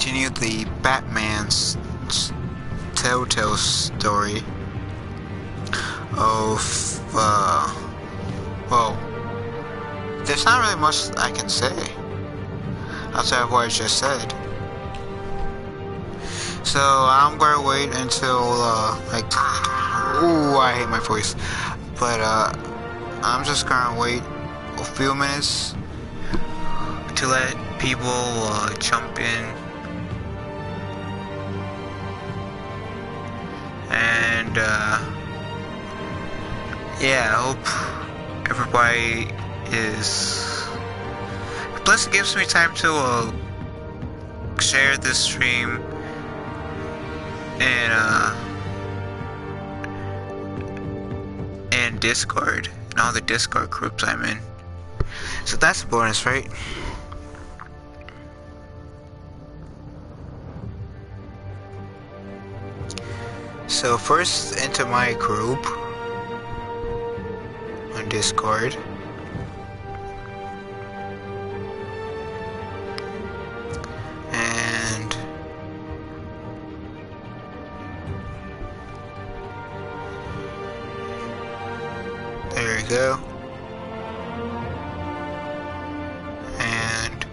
continue the Batman's telltale story of, well, there's not really much I can say outside of what I just said. So I'm gonna wait until, like, ooh, I hate my voice. But, I'm just gonna wait a few minutes to let people, jump in. And, yeah, I hope everybody is... Plus it gives me time to, share this stream and Discord and all the Discord groups I'm in. So that's a bonus, right? So first into my group on Discord. And there you go. And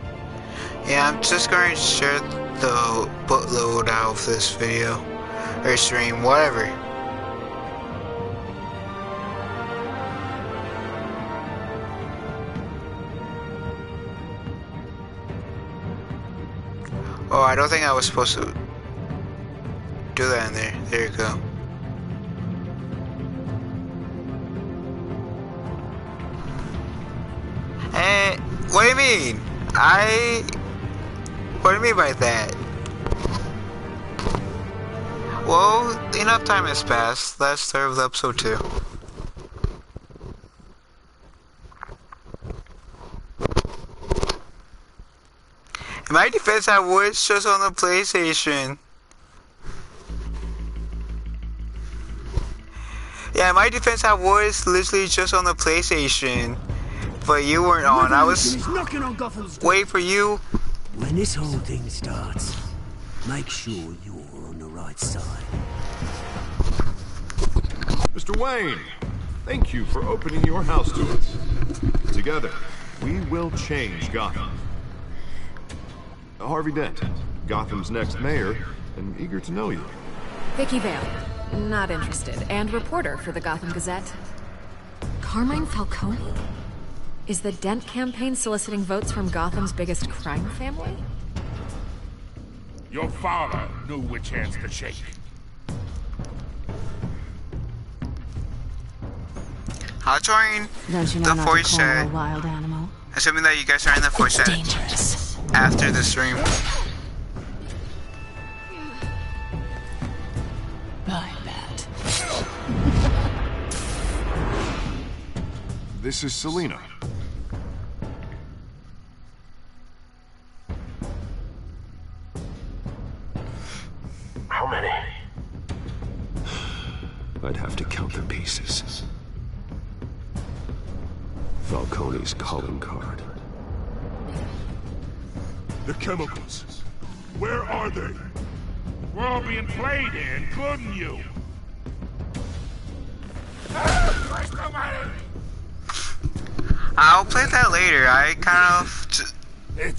yeah, I'm just going to share the bootload out of this video or stream, whatever. Oh, I don't think I was supposed to do that in there. There you go. Hey, what do you mean? What do you mean by that? Well, enough time has passed. Let's start with episode 2. In my defense, I was just on the PlayStation. Yeah, in my defense, I was literally just on the PlayStation. But you weren't on. I was waiting for you. When this whole thing starts, make sure you're on the right side. Mr. Wayne, thank you for opening your house to us. Together, we will change Gotham. Harvey Dent, Gotham's next mayor, and eager to know you. Vicky Vale, not interested, and reporter for the Gotham Gazette. Carmine Falcone? Is the Dent campaign soliciting votes from Gotham's biggest crime family? Your father knew which hands to shake. I'll join Don't you know the not voice to call chat. a wild animal? Assuming that you guys are in the voice chat Dangerous. after the stream. Bye, Bat. This is Selina. How many? I'd have to count the pieces. Falcone's calling card. The chemicals. Where are they? We're all being played here, including you. I'll play that later. I kind of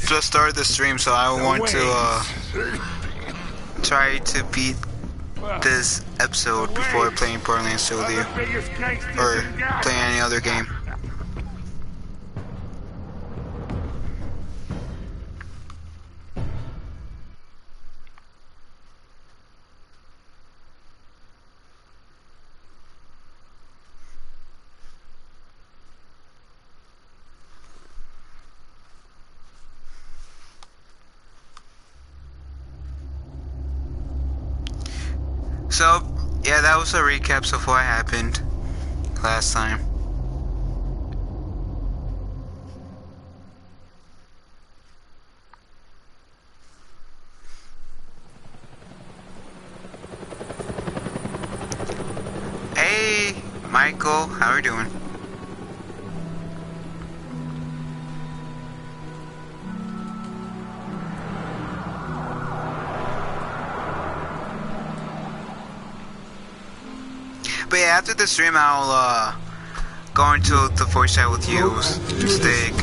just started the stream, so I want to try to beat this episode before playing Borderlands 2 with you, or playing any other game. So, yeah, that was a recap of what happened last time. Hey, Michael, how are you doing? But yeah, after the stream, I'll go into the voice chat with you, Steak,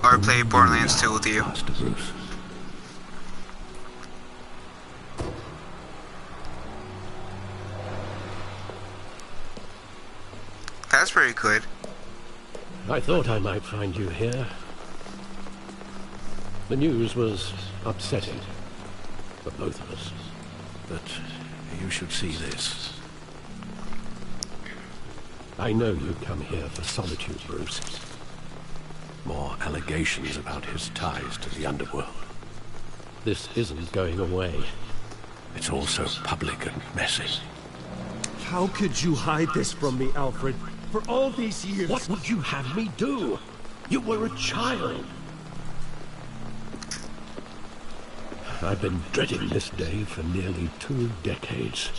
or play Borderlands 2 with you. Master Bruce. That's pretty good. I thought I might find you here. The news was upsetting for both of us. But you should see this. I know you come here for solitude, Bruce. More allegations about his ties to the underworld. This isn't going away. It's all so public and messy. How could you hide this from me, Alfred? For all these years... What would you have me do? You were a child. I've been dreading this day for nearly 2 decades.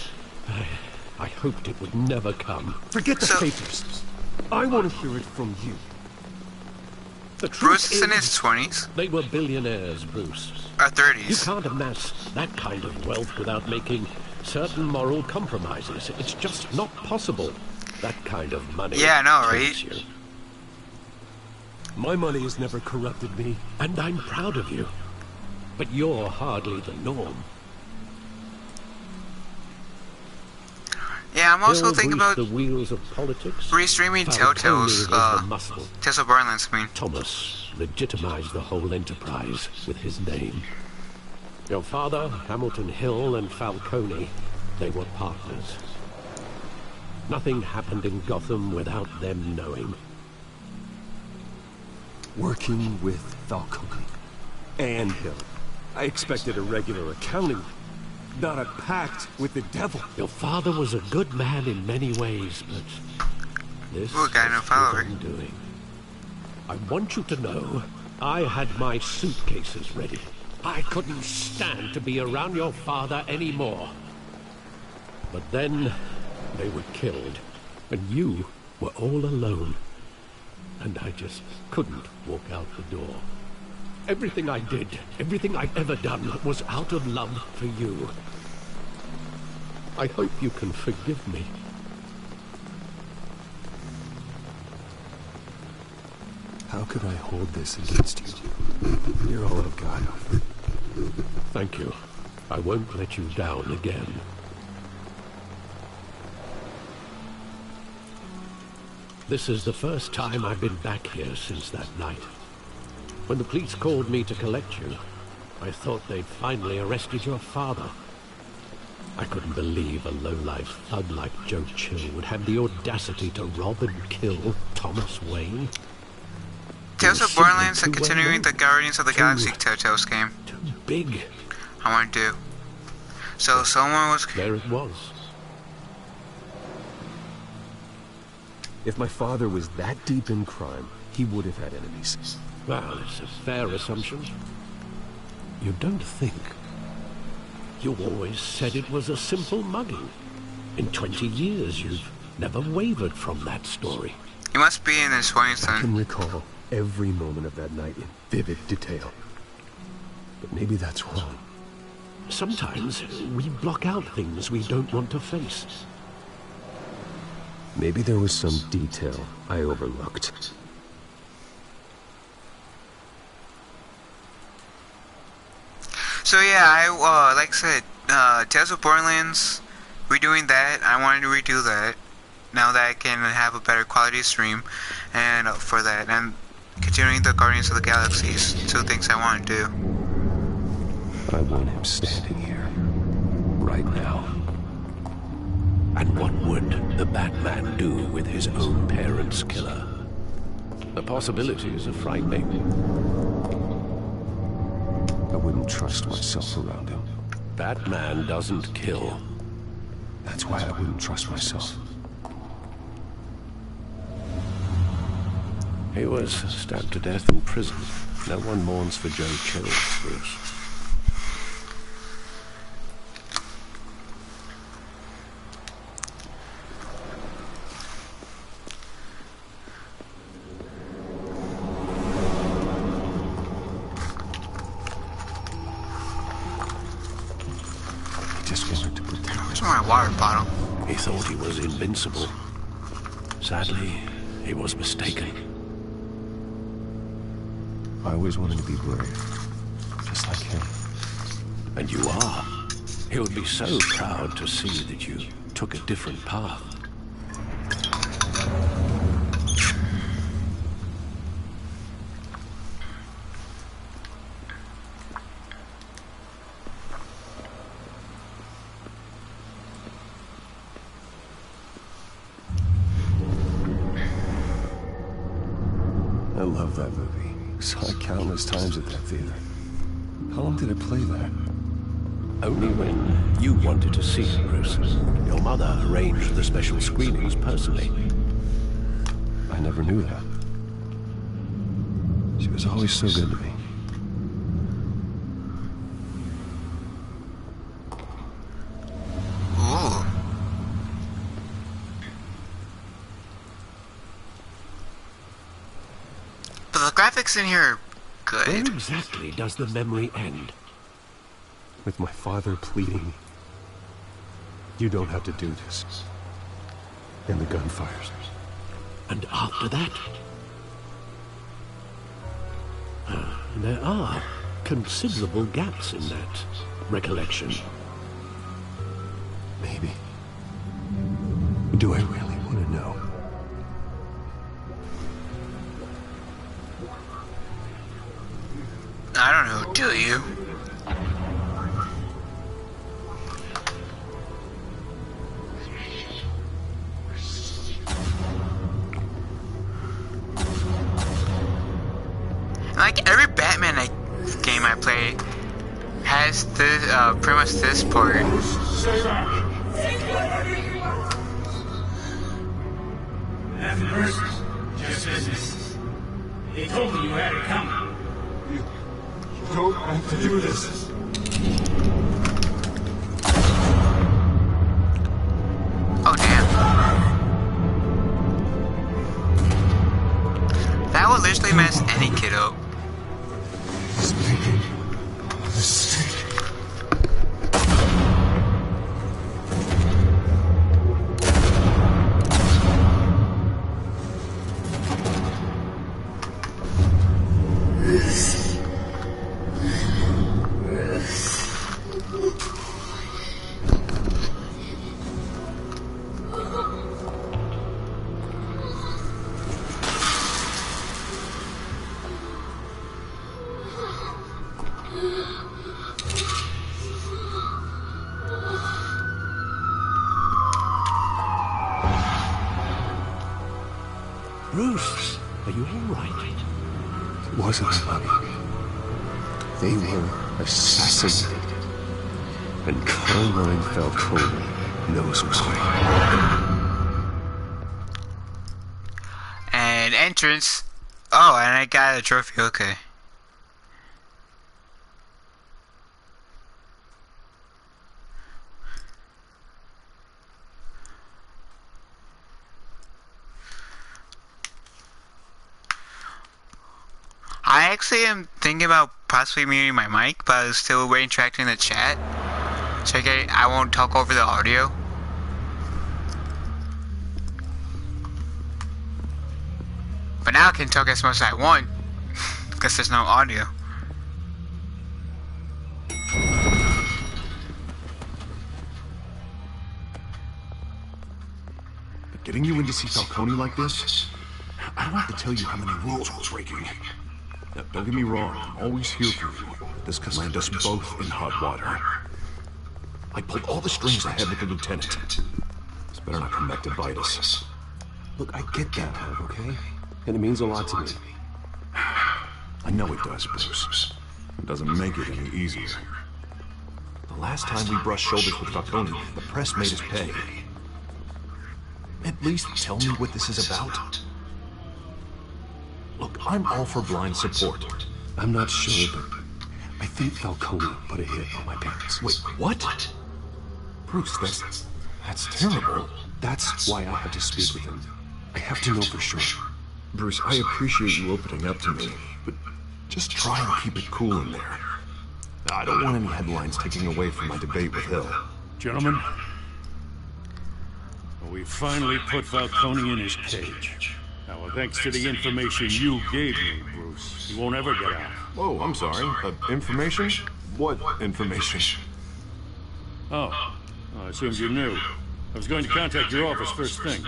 I hoped it would never come. Forget the papers. I want to hear it from you. The truth Bruce is in his 20s? They were billionaires, Bruce. Or You 30s? can't amass that kind of wealth without making certain moral compromises. It's just not possible. That kind of money. Yeah, I know, takes right? you. My money has never corrupted me. And I'm proud of you. But you're hardly the norm. Yeah, I'm also Hill thinking greased about the wheels of politics. restreaming Falcone Telltale's, was the muscle. Tales of Borderlands, I mean. Thomas legitimized the whole enterprise with his name. Your father, Hamilton Hill, and Falcone, they were partners. Nothing happened in Gotham without them knowing. Working with Falcone and Hill. I expected a regular accounting, not a pact with the devil. Your father was a good man in many ways, but this Ooh, got no is follower. his undoing. I want you to know, I had my suitcases ready. I couldn't stand to be around your father anymore. But then, they were killed, and you were all alone. And I just couldn't walk out the door. Everything I did, everything I've ever done, was out of love for you. I hope you can forgive me. How could I hold this against you? You're all I've got, Alfred. Thank you. I won't let you down again. This is the first time I've been back here since that night. When the police called me to collect you, I thought they'd finally arrested your father. I couldn't believe a low-life thug like Joe Chill would have the audacity to rob and kill Thomas Wayne. Tales of Borderlands and continuing the Guardians of the Galaxy Too Telltale's game. big. I want to do. So someone was... There it was. If my father was that deep in crime, he would have had enemies. Well, it's a fair assumption. You don't think. You always said it was a simple mugging. In 20 years, you've never wavered from that story. He must be in his 20s I then. can recall every moment of that night in vivid detail. But maybe that's wrong. Sometimes we block out things we don't want to face. Maybe there was some detail I overlooked. So yeah, I like I said, Tales of Borderlands, redoing that. I wanted to redo that now that I can have a better quality stream, and for that, and continuing the Guardians of the Galaxies. 2 things I want to do. I want him standing here, right now. And what would the Batman do with his own parents' killer? The possibilities are frightening. I wouldn't trust myself around him. Batman doesn't kill. That's why I wouldn't trust myself. He was stabbed to death in prison. No one mourns for Joe Chill, Bruce. I just wanted to protect Where's my water bottle? He thought he was invincible. Sadly, he was mistaken. I always wanted to be brave, just like him. And you are. He would be so proud to see that you took a different path. I love that movie. Saw it countless times at that theater. How long did it play there? Only when you wanted to see it, Bruce. Your mother arranged the special screenings personally. I never knew that. She was always so good to me. Ooh. But the graphics in here are good. Where exactly does the memory end? With my father pleading, "You don't have to do this." And the gunfires. And after that? There are considerable gaps in that recollection. Maybe. Do I really want to know? I don't know, do you? Like every Batman game I play has this pretty much this part. That's mercy. Just business. They told me you had it coming. You don't have to do this. Oh damn. That would literally mess any kid up. He's making a mistake. Bruce, are you all right? It wasn't funny. They were assassinated. And Carmine Falcone knows why. And entrance. Oh, and I got a trophy, okay. I actually am thinking about possibly muting my mic, but I was still interacting in the chat. So I won't talk over the audio. But now I can talk as much as I want, because there's no audio. But getting you in to see Falcone like this, I don't have to tell you how many rules I was breaking. Now, don't get me wrong, I'm always here for you. This could land us both in hot water. I pulled all the strings I had with the lieutenant. This better not come back to bite us. Look, I get that, Hub, okay? And it means a lot to me. I know it does, Bruce. It doesn't make it any easier. The last time we brushed shoulders with Falcone, the press made us pay. At least tell me what this is about. Look, I'm all for blind support. I'm not sure, but I think Falcone put a hit on my parents. Wait, what? Bruce, that's terrible. That's why I had to speak with him. I have to know for sure. Bruce, I appreciate you opening up to me, but just try and keep it cool in there. I don't want any headlines taking away from my debate with Hill. Gentlemen, Well, we finally put Falcone in his cage. Now, well, thanks to the information you gave me, Bruce, he won't ever get out. Oh, I'm sorry. Information? What information? Oh, I assumed you knew. I was going to contact your office first thing.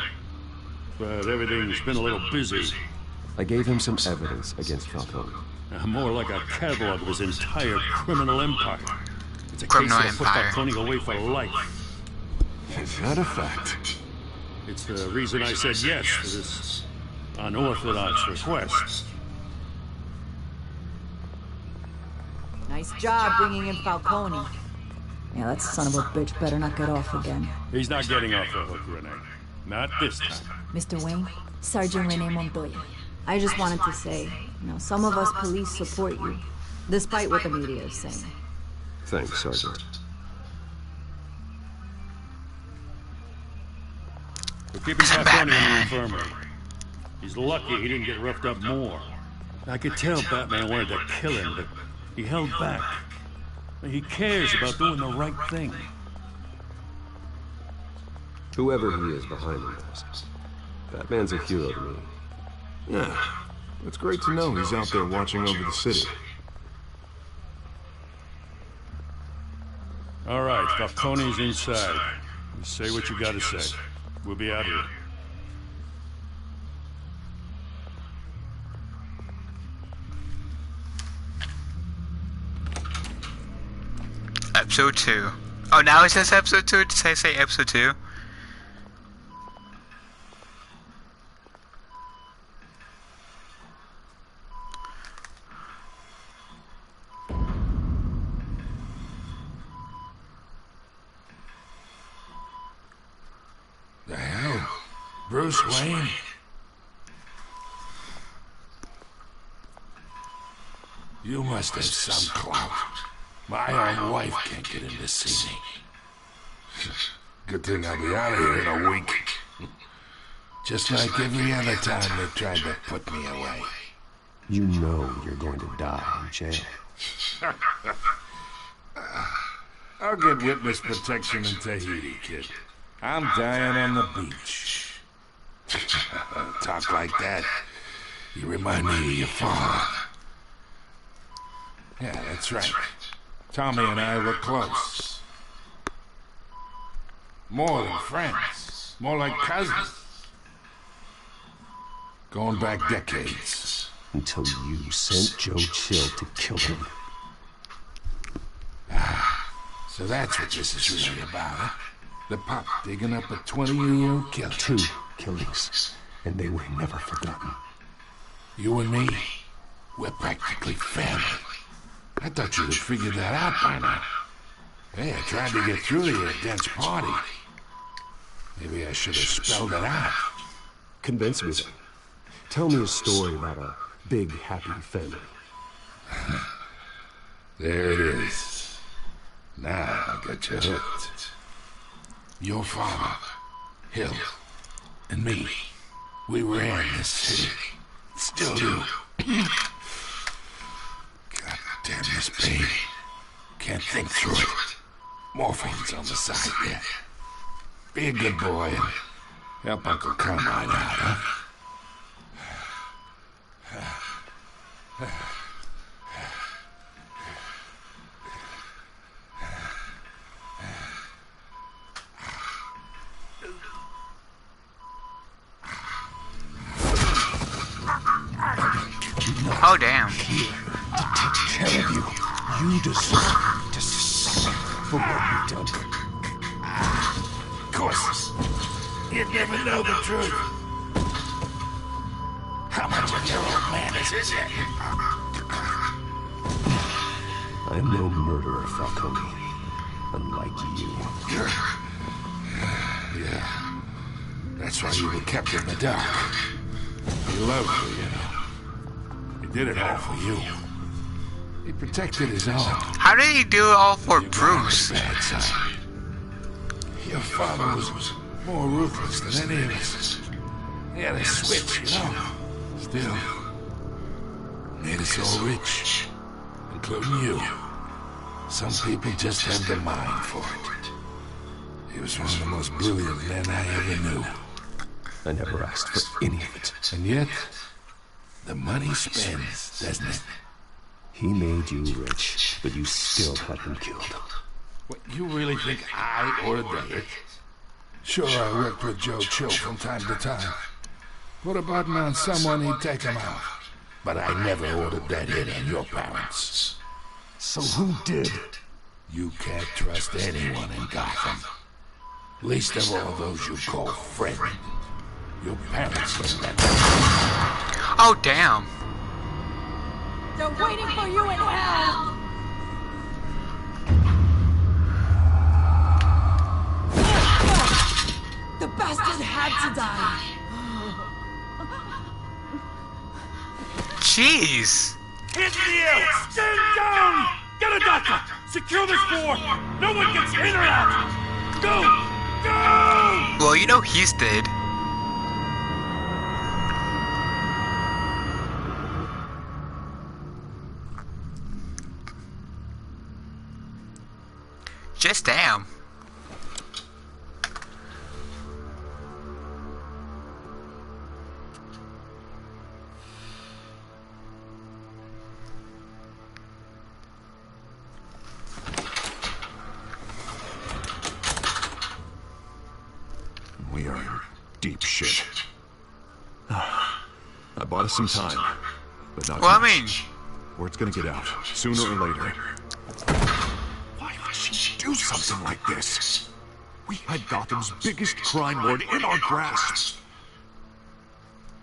But everything's been a little busy. I gave him some evidence against Falcone. More like a catalog of his entire criminal empire. It's a Criminal case that'll put empire. Falcone away for life. Is that a fact? It's the reason I said yes to this unorthodox request. Nice job bringing in Falcone. Yeah, that son of a bitch better not get off again. He's not getting off the hook, Renee. Not this time. Mr. Wayne, Sergeant Renee Montoya. I just wanted to say, some of us police support you, despite what the media is saying. Thanks, Sergeant. We're keeping Falcone in the infirmary. He's lucky he didn't get roughed up more. I could tell Batman wanted to kill him, but he held back. He cares about doing the right thing. Whoever he is behind the mask, Batman's a hero to me. Yeah. It's great to know he's out there watching over the city. All right, Falcone's inside. You say what you gotta say. We'll be out here. Episode 2. Oh, now it says episode 2? Did I say episode 2? The hell? Bruce Wayne? You must have some clout. My own wife can't get in to see me. Good thing I'll be out of here in a week. Just like every other time they tried to put me away. You know you're going to die in jail. I'll get witness protection in Tahiti, kid. I'm dying on the beach. Talk like that. You remind me of your father. Yeah, that's right. Tommy and I were close. More than friends. More like cousins. Going back decades. Until you sent Joe Chill to kill him. So that's what this is really about, huh? The pop digging up a 20-year-old killer. 2 killings, and they were never forgotten. You and me, we're practically family. I thought you'd have figured that out by now. Hey, I tried to get through to your dense party. Maybe I should have spelled it out. Convince me. Tell me a story about a big, happy family. There it is. Now I got you hooked. Your father, Hill, and me, we ran this city. Still do. God damn this pain. Can't think through it. Morphine's on the side there. Be a good boy and help Uncle Carmine out, huh? Oh, damn. To take care of you. You deserve to suffer for what you've done. Of course. You'd never know the truth. How much of your old man is in there? I'm no murderer, Falcone. Unlike you. Yeah. That's why you were kept in the dark. He loved you, you know. He did it all for you. He protected his own. How did he do it all for Bruce? Bad side. Your father was more ruthless than any of us. He had a switch, you know. Still, made us all rich, including you. Some people just have the mind for it. He was one of the most brilliant men I ever knew. I never asked for any of it. And yet, the money spends, doesn't it? He made you rich, but you still had him killed. What, you really think I ordered that? Sure, I worked with Joe Chill from time to time. Put a button on someone, he'd take him out. But I never ordered that hit on your parents. So who did? You can't trust anyone in Gotham. Least of all those you call friend. Your parents learned that. Oh, damn. They're waiting for you in hell! The bastard had to die! Jeez. Hit you! Stand down! Get a doctor! Secure this floor! No one gets in or out! Go! Go! Well, you know he's dead. Just damn. We are in deep shit. I bought us some time, but not Well, I much. mean, Word's gonna get out, sooner or later. Why would she do something like this? We had Gotham's biggest crime lord in our grasp.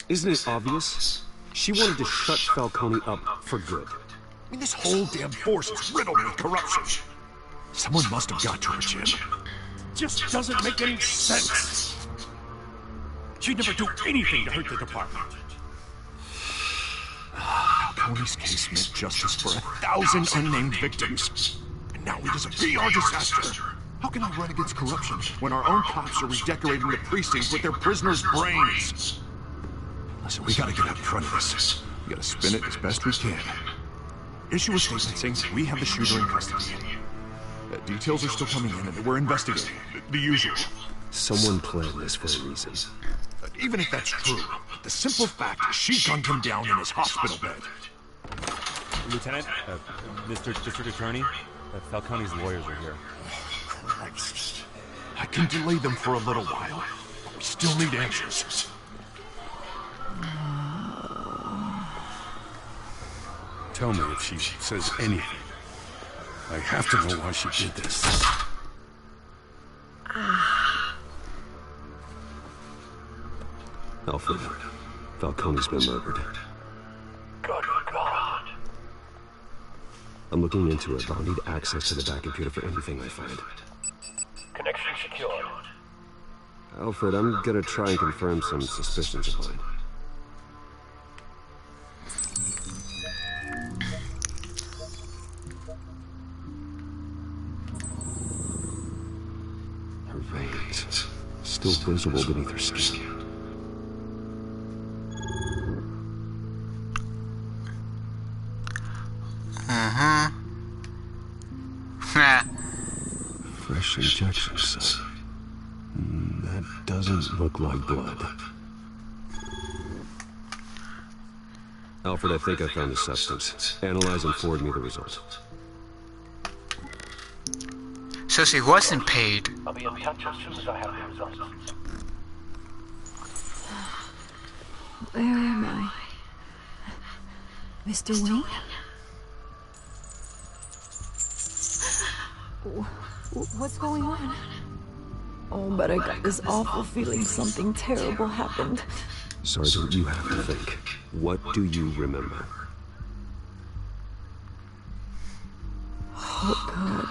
Isn't it obvious? She wanted to shut Falcone up for good. I mean, this whole damn force is riddled with corruption. Someone must have got to her, Jim. Just doesn't make any sense. She'd never do anything to hurt the department. Falcone's case meant justice for 1,000 unnamed victims. And now it is a PR disaster. How can I run against corruption when our own cops are redecorating the precinct with their prisoners' brains? Listen, we gotta get out in front of this. We gotta spin it as best we can. Issue a statement saying we have the shooter in custody. Details are still coming in and we're investigating. The usual. Someone planned this for a reason. Even if that's true, the simple fact is she gunned him down in his hospital bed. Lieutenant, Mr. District Attorney, Falcone's lawyers are here. Christ. I can delay them for a little while, but we still need answers. Tell me if she says anything. I have to know why she did this. Alfred, Falcone's been murdered. Good God. I'm looking into it, but I'll need access to the back computer for anything I find. Connection secured. Alfred, I'm gonna try and confirm some suspicions of mine. Her veins, still visible beneath her skin. Fresh injection site. That doesn't look like blood. Alfred, I think I found the substance. Analyze and forward me the result. so she wasn't paid. I'll be in touch as soon as I have the results. Where am I? Mr. Wayne? What's going on? Oh, but I got this awful feeling something terrible happened. Sergeant, you have to think. What do you remember? Oh, God.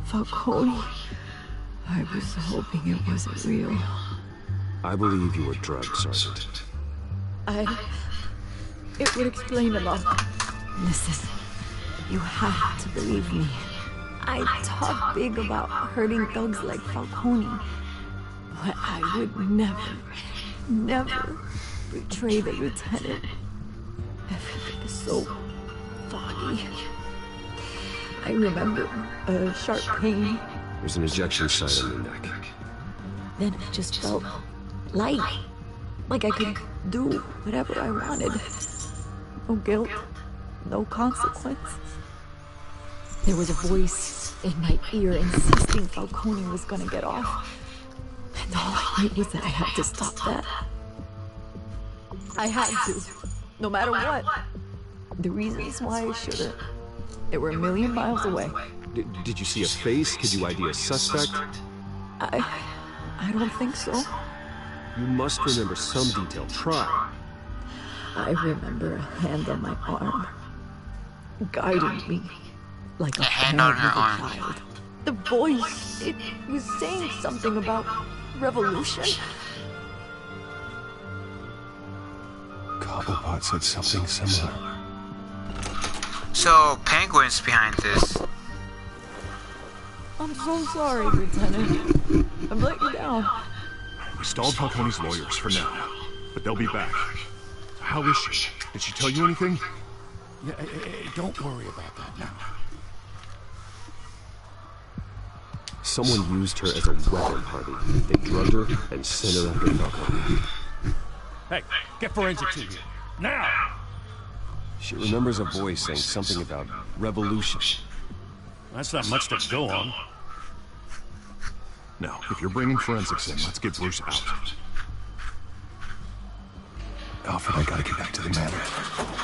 Falcone. I was hoping it wasn't real. I believe you were drugged, Sergeant. It would explain a lot. Listen, you have to believe me. I talk big about hurting thugs like Falcone, but I would never betray the lieutenant. Everything is so foggy. I remember a sharp pain There's an ejection site on your neck. Then it just felt light. Like I could do whatever I wanted. No guilt, no consequence. There was a voice in my ear insisting Falcone was gonna get off. And all I knew was that I had to stop that. I had to, no matter what. The reasons why I shouldn't, they were a million miles away. Did you see a face? Could you ID a suspect? I don't think so. You must remember some detail. Try. I remember a hand on my arm, guiding me like a hand on her arm. Child. The voice, it was saying something about revolution. Cobblepot said something similar. So, Penguin's behind this. I'm so sorry, Lieutenant. I'm letting you down. We stalled Falcone's lawyers for now, but they'll be back. How is she? Did she tell you anything? Yeah, don't worry about that now. Someone used her as a weapon, Harvey. They drugged her and sent her after Falcone. Hey, get forensics in here. Now! She remembers a voice saying something about revolution. That's not much to go on. Now, if you're bringing forensics in, let's get Bruce out. Alfred, I gotta get back to the manor.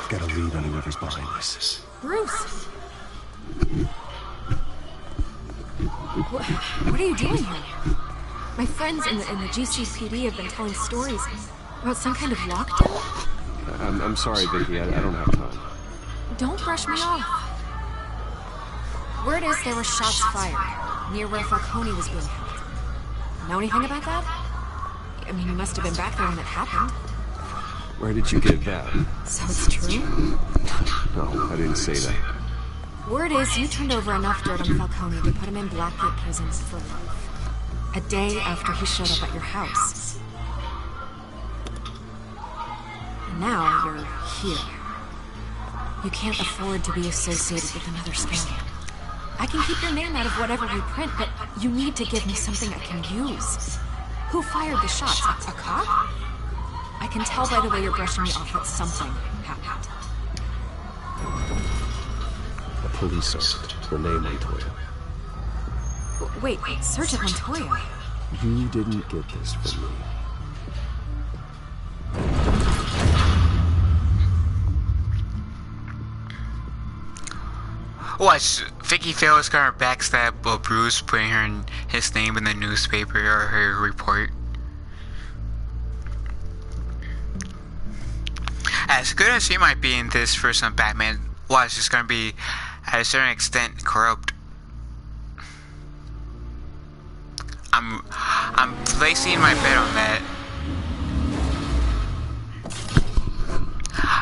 Got a lead on whoever's behind this. Bruce! What are you doing here? My friends in the GCPD have been telling stories about some kind of lockdown. I'm sorry, Vicky. I don't have time. Don't brush me off. Word is there were shots fired near where Falcone was being held. Know anything about that? I mean, you must have been back there when it happened. Where did you get that? So it's true? No, I didn't say that. Word is you turned over enough dirt on Falcone to put him in Blackgate prison for life. A day after he showed up at your house. And now you're here. You can't afford to be associated with another scandal. I can keep your name out of whatever we print, but you need to give me something I can use. Who fired the shots? A cop? I can tell by the way you're brushing me off that something happened. A police sergeant, Renee Montoya. Wait, Sergeant Montoya? You didn't get this from me. Watch, Vicky Phil's gonna backstab Bruce, putting his name in the newspaper or her report. As good as she might be in this first on Batman, watch, she's gonna be, at a certain extent, corrupt. I'm placing my bet on that.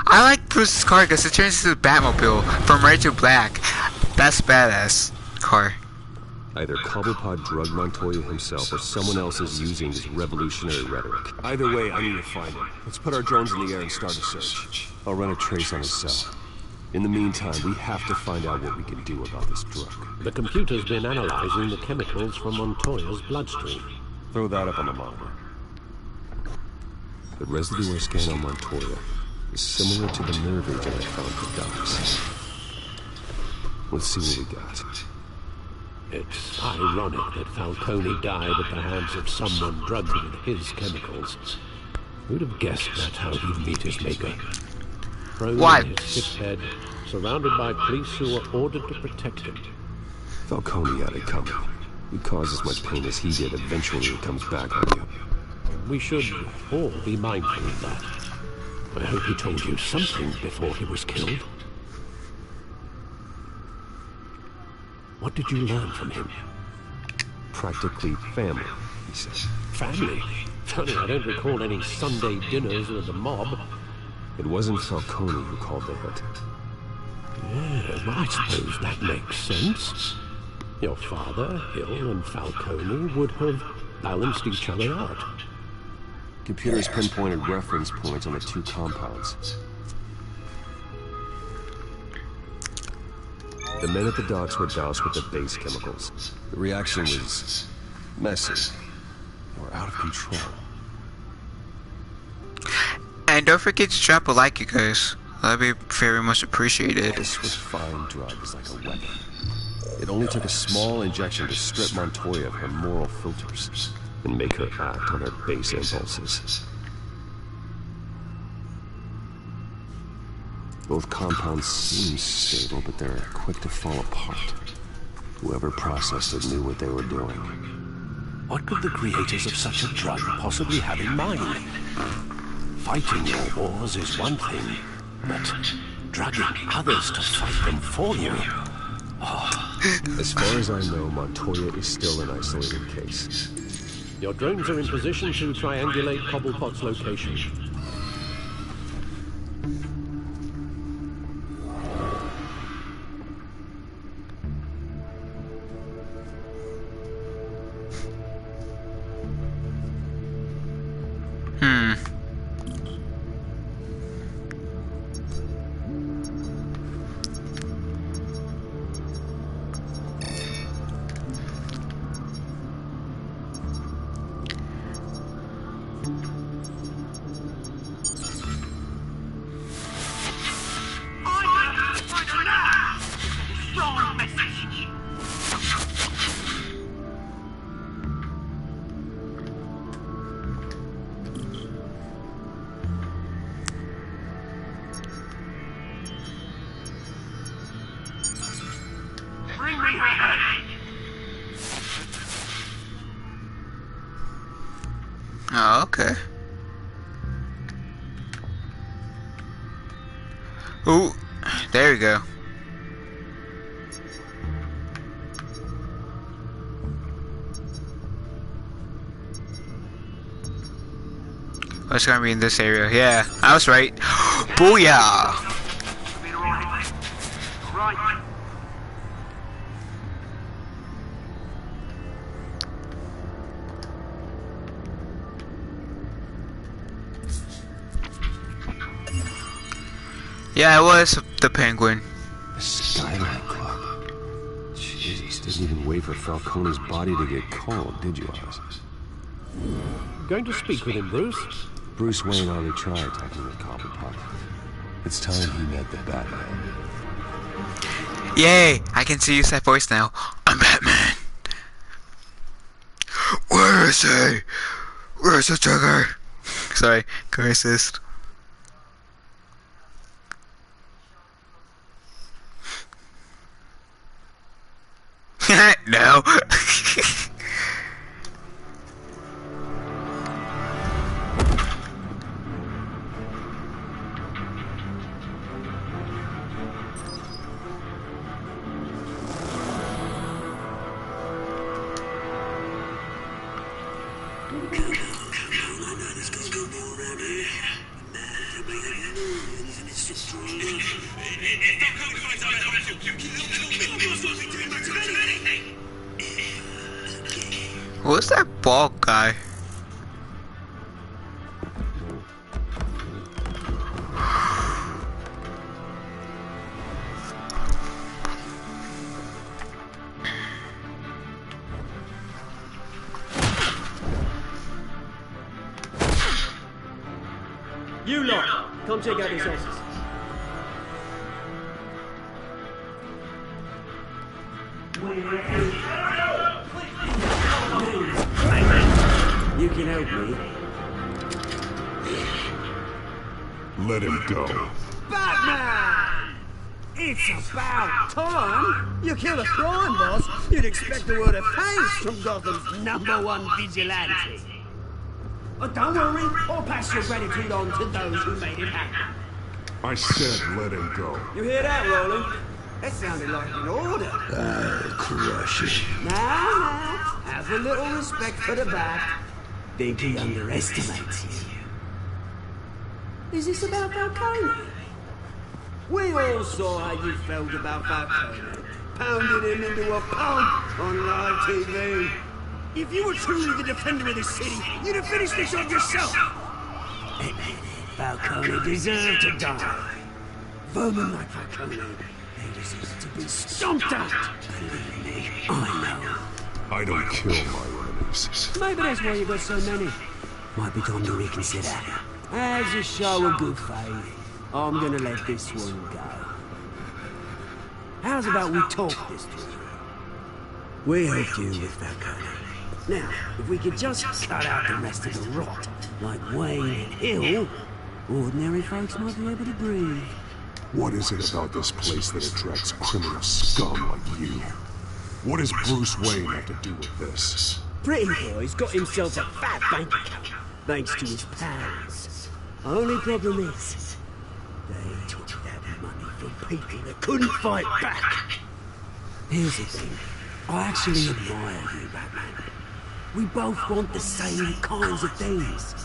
I like Bruce's car because it turns into the Batmobile from red to black. That's badass car. Either Cobblepot drugged Montoya himself or someone else is using his revolutionary rhetoric. Either way, I need to find him. Let's put our drones in the air and start a search. I'll run a trace on his cell. In the meantime, we have to find out what we can do about this drug. The computer's been analyzing the chemicals from Montoya's bloodstream. Throw that up on the monitor. The residue scan on Montoya is similar to the nerve agent I found for Docs. Let's see what we got. It's ironic that Falcone died at the hands of someone drugged with his chemicals. Who'd have guessed that's how he'd meet his maker? Prone on his sick bed, surrounded by police who were ordered to protect him. Falcone had it coming. You cause as much pain as he did, eventually it comes back on you. We should all be mindful of that. I hope he told you something before he was killed. What did you learn from him? Practically family, he said. Family? Funny, I don't recall any Sunday dinners with the mob. It wasn't Falcone who called the hit. Yeah, I suppose that makes sense. Your father, Hill, and Falcone would have balanced each other out. Computers pinpointed reference points on the two compounds. The men at the docks were doused with the base chemicals. The reaction was messy, or out of control. And don't forget to drop a like, you guys. That'd be very much appreciated. This was fine drugs like a weapon. It only took a small injection to strip Montoya of her moral filters and make her act on her base impulses. Both compounds seem stable, but they're quick to fall apart. Whoever processed it knew what they were doing. What could the creators of such a drug possibly have in mind? Fighting your wars is one thing, but drugging others to fight them for you? Oh. As far as I know, Montoya is still an isolated case. Your drones are in position to triangulate Cobblepot's location. Oh, okay. Ooh, there we go. Oh, it's gonna be in this area. Yeah, I was right. Booyah! Yeah, it was the Penguin. The Skyline Club. Jesus, didn't even wait for Falcone's body to get cold, did you, Oz? Going to speak with him, Bruce? Bruce Wayne already tried talking with Cobblepot. It's time he met the Batman. Yay! I can see use that voice now. I'm Batman. Where is he? Where's the trigger? Sorry, go assist. No. Who's that bald guy? You lot, come check out these horses. You can help me. Let him go. Batman! It's about time! You kill a crime boss, you'd expect a word of thanks from Gotham's #1 vigilante. But don't worry, I'll pass your gratitude on to those who made it happen. I said let him go. You hear that, Roland? That sounded like an order. I'll crush it. Now, have a little respect for the Bat. Think he underestimates you. Is this about Falcone? We all saw how you felt about Falcone. Pounded him into a pulp on live TV. If you were truly the defender of the city, you'd have finished this job yourself. Falcone deserved to die. Vermin like Falcone They deserve to be stomped out. Believe me, I know. I don't kill my enemies. Maybe that's why you got so many. Might be time to reconsider. As a show of good faith, I'm gonna let this one go. How's about we talk this through? We helped you with Falcone. Now, if we could just cut out the rest of the rot, like Wayne and Hill, ordinary folks might be able to breathe. What is it about this place that attracts criminal scum like you? What does Bruce Wayne have to do with this? Pretty boy's got himself a fat bank account, thanks to his pals. Only problem is, they took that money from people that couldn't fight back. Here's the thing. I actually admire you, Batman. We both want the same kinds of things.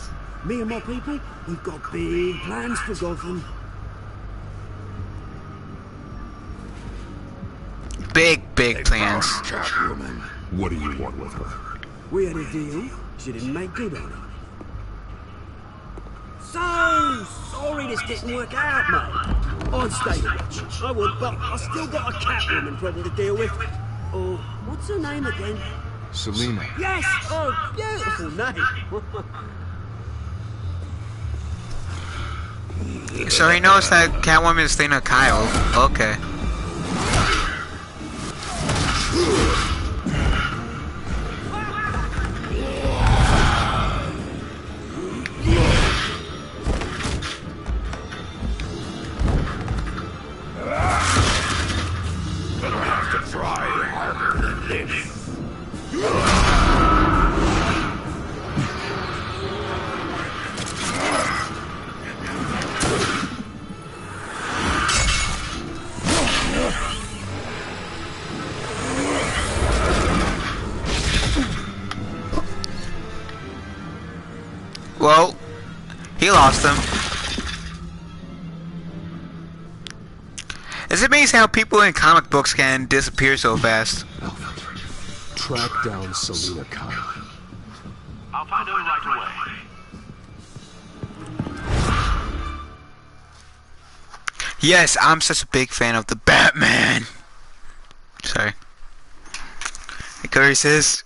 Me and my people, we've got big plans for Gotham. Big plans. Catwoman. What do you want with her? We had a deal. She didn't make good on it. So sorry this didn't work out, mate. I'd stay rich. I would, but I still got a Catwoman problem to deal with. Oh, what's her name again? Selina. Yes! Oh, beautiful name. So he knows that Catwoman is Selina Kyle. Okay. Gonna have to try harder than this. Well, he lost him. It's amazing how people in comic books can disappear so fast. Track down Selina Kyle. I'll find her right away. Yes, I'm such a big fan of the Batman. Sorry. Hey, Curry says.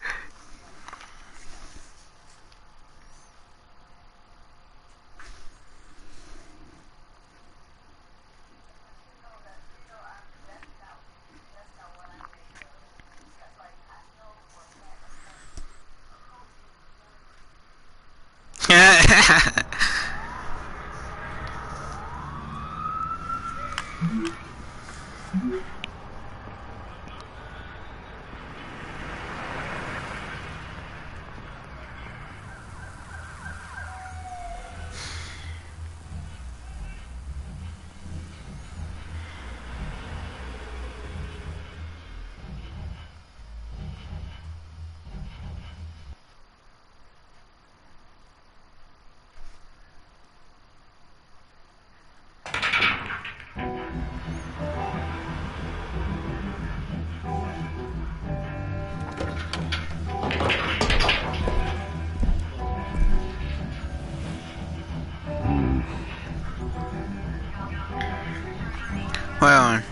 Well,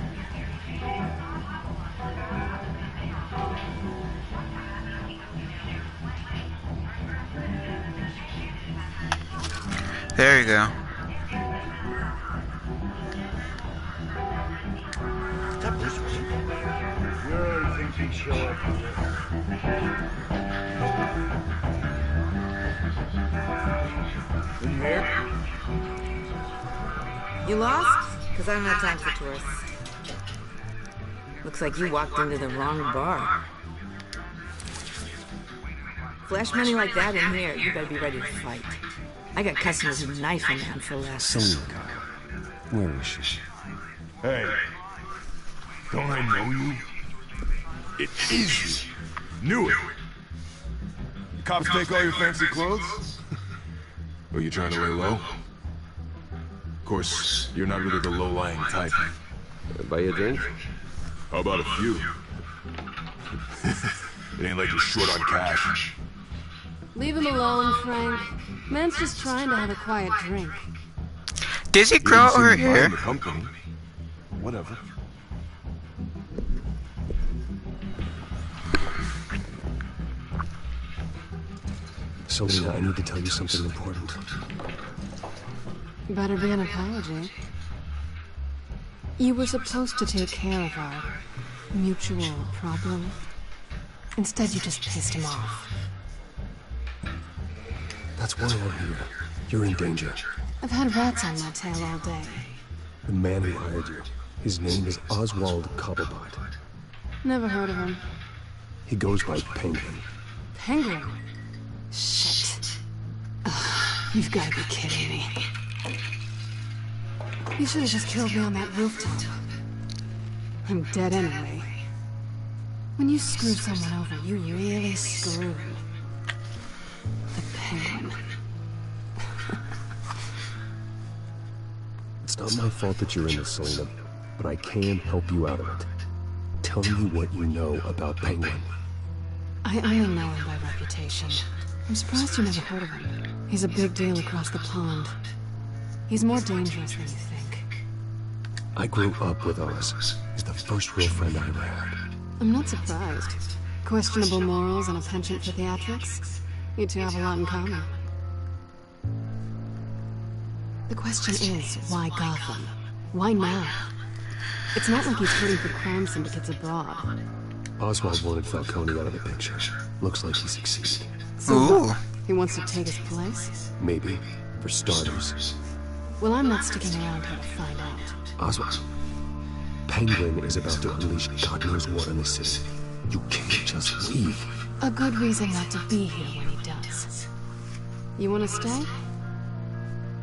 there you go. You lost? Because I don't have time for tourists. Looks like you walked into the wrong bar. Flash money like that in here, you better be ready to fight. I got customers with knife in hand for less. Selina Kyle. Where is she? Hey, don't I know you? It is you. Knew it. The cops take all your fancy clothes? Are you trying to lay low? Of course, you're not really the low-lying type. Buy you a drink? How about a few? It ain't like you're short on cash. Leave him alone, Frank. Man's just trying to have a quiet drink. Did she grow her hair? The company. Whatever. Selena, I need to tell you something important. Better be an apology. You were supposed to take care of our mutual problem. Instead, you just pissed him off. That's why I'm here. You're in danger. I've had rats on my tail all day. The man who hired you, his name is Oswald Cobblepot. Never heard of him. He goes by Penguin. Penguin? Shit. Ugh, you've got to be kidding me. You should have just killed me on that rooftop. I'm dead anyway. When you screw someone over, you really screw. The Penguin. It's not my fault that you're in this, Selena, but I can help you out of it. Tell me what you know about Penguin. I only know him by reputation. I'm surprised you never heard of him. He's a big deal across the pond. He's more dangerous than you think. I grew up with Oz. He's the first real friend I ever had. I'm not surprised. Questionable morals and a penchant for theatrics. You two have a lot in common. The question is, why Gotham? Why now? It's not like he's hurting for crime syndicates abroad. Oswald wanted Falcone out of the picture. Looks like he succeeded. So he wants to take his place? Maybe. For starters. Well, I'm not sticking around here to find out. Oswald. Penguin is about to unleash God knows what in the city. You can't just leave. A good reason not to be here when he does. You want to stay?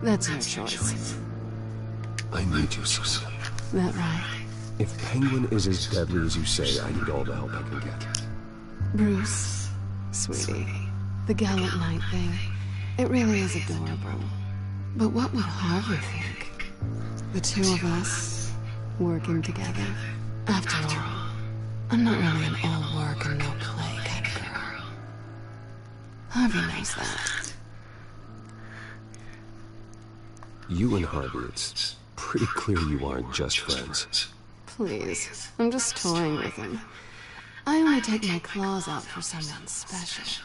That's your choice. I need you, Susan. That right? If Penguin is as deadly as you say, I need all the help I can get. Bruce, sweetie, the gallant knight thing, it really is adorable. But what would Harvey think? The two of us, working together. After all, I'm not really an all work and no play kind of girl. Harvey knows that. You and Harvey, it's pretty clear you aren't just friends. Please, I'm just toying with him. I only take my claws out for someone special.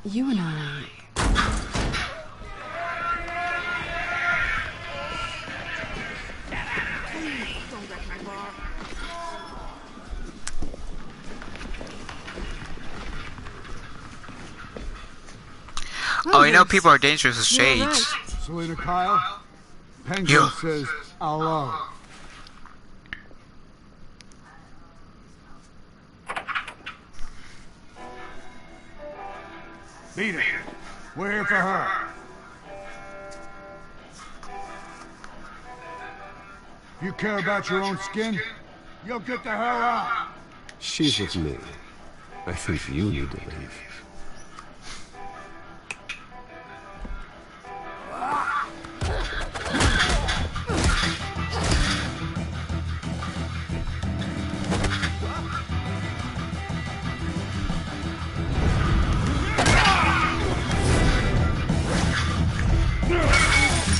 You and I... Don't wreck my bar. Oh, you know people are dangerous as shades. Selena Kyle, Penguin says hello. Beat it. We're here for her. If you care about your own skin, you'll get the hell out. She's with me. I think you need to leave.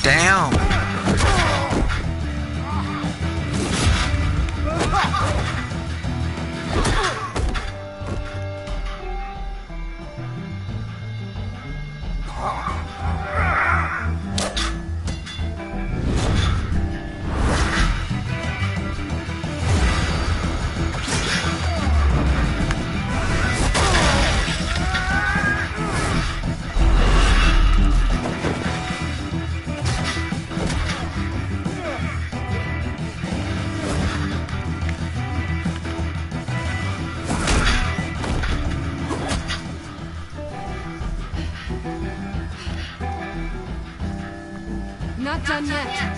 Damn. Not done yet.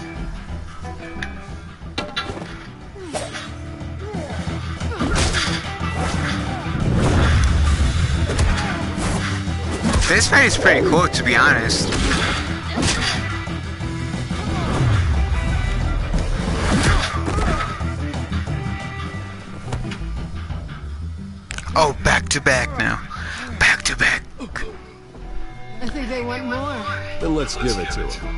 This fight is pretty cool, to be honest. Oh, back to back now. Back to back. I think they want more. Then let's give it to him.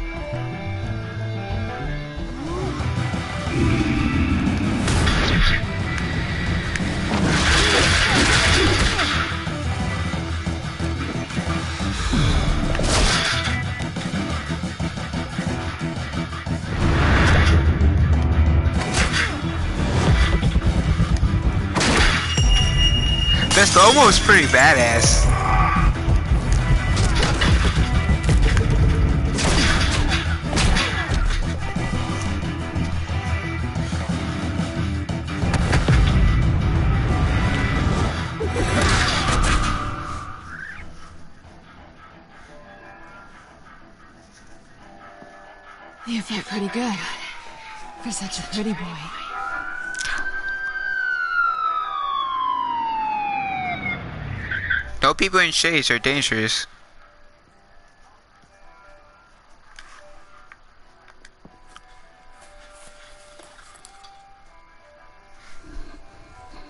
Nostromo's pretty badass. You felt pretty good. For such a pretty boy. No people in shades are dangerous.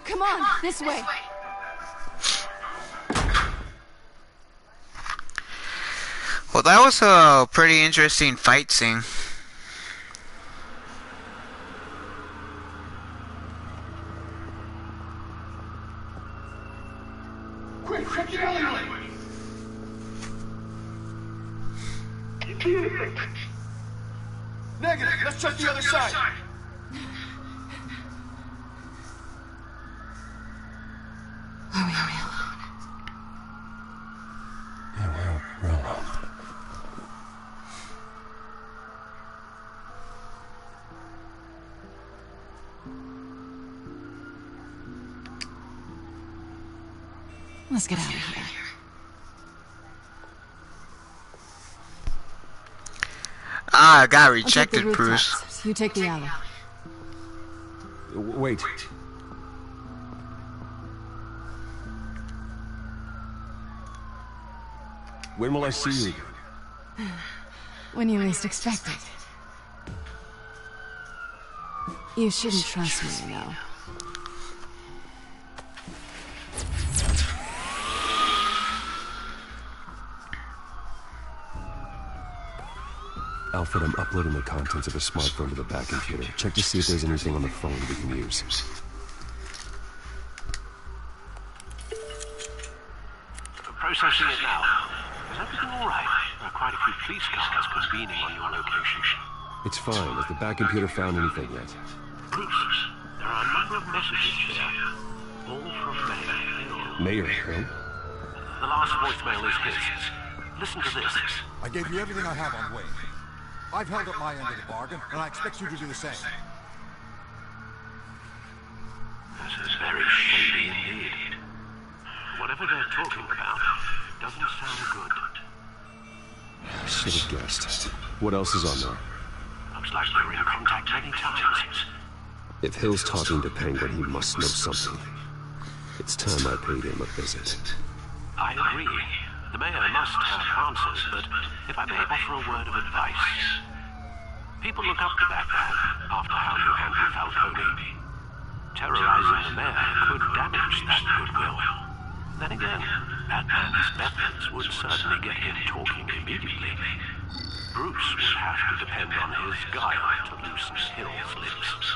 Come on, this way. Well, that was a pretty interesting fight scene. Quick, check the alleyway! Negative, let's check the other side! Are we alone? Yeah, we're alone. Let's get out of here. Ah, I got I'll take the rejected, Bruce. rooftops. You take the alley. Wait. When will I see you? When you least expect it. You shouldn't trust me, you know. Alfred, I'm uploading the contents of a smartphone to the back computer. Check to see if there's anything on the phone we can use. Processing it now. Is everything alright? There are quite a few police cars convening on your location. It's fine. Has the back computer found anything yet? Bruce, there are a number of messages here. All from Mayor Hill. Mayor Hill? The last voicemail is his. Listen to this. I gave you everything I have on Wayne. I've held up my end of the bargain, and I expect you to do the same. This is very shady indeed. Whatever they're talking about doesn't sound good. I should have guessed. What else is on there? Looks like we're in contact many times. If Hill's talking to Penguin, he must know something. It's time I paid him a visit. I agree. The mayor must have answers, but if I may offer a word of advice. People look up to Batman after how you handled Falcone. Terrorizing the mayor could damage that goodwill. Then again, Batman's methods would certainly get him talking immediately. Bruce would have to depend on his guile to loosen Hill's lips.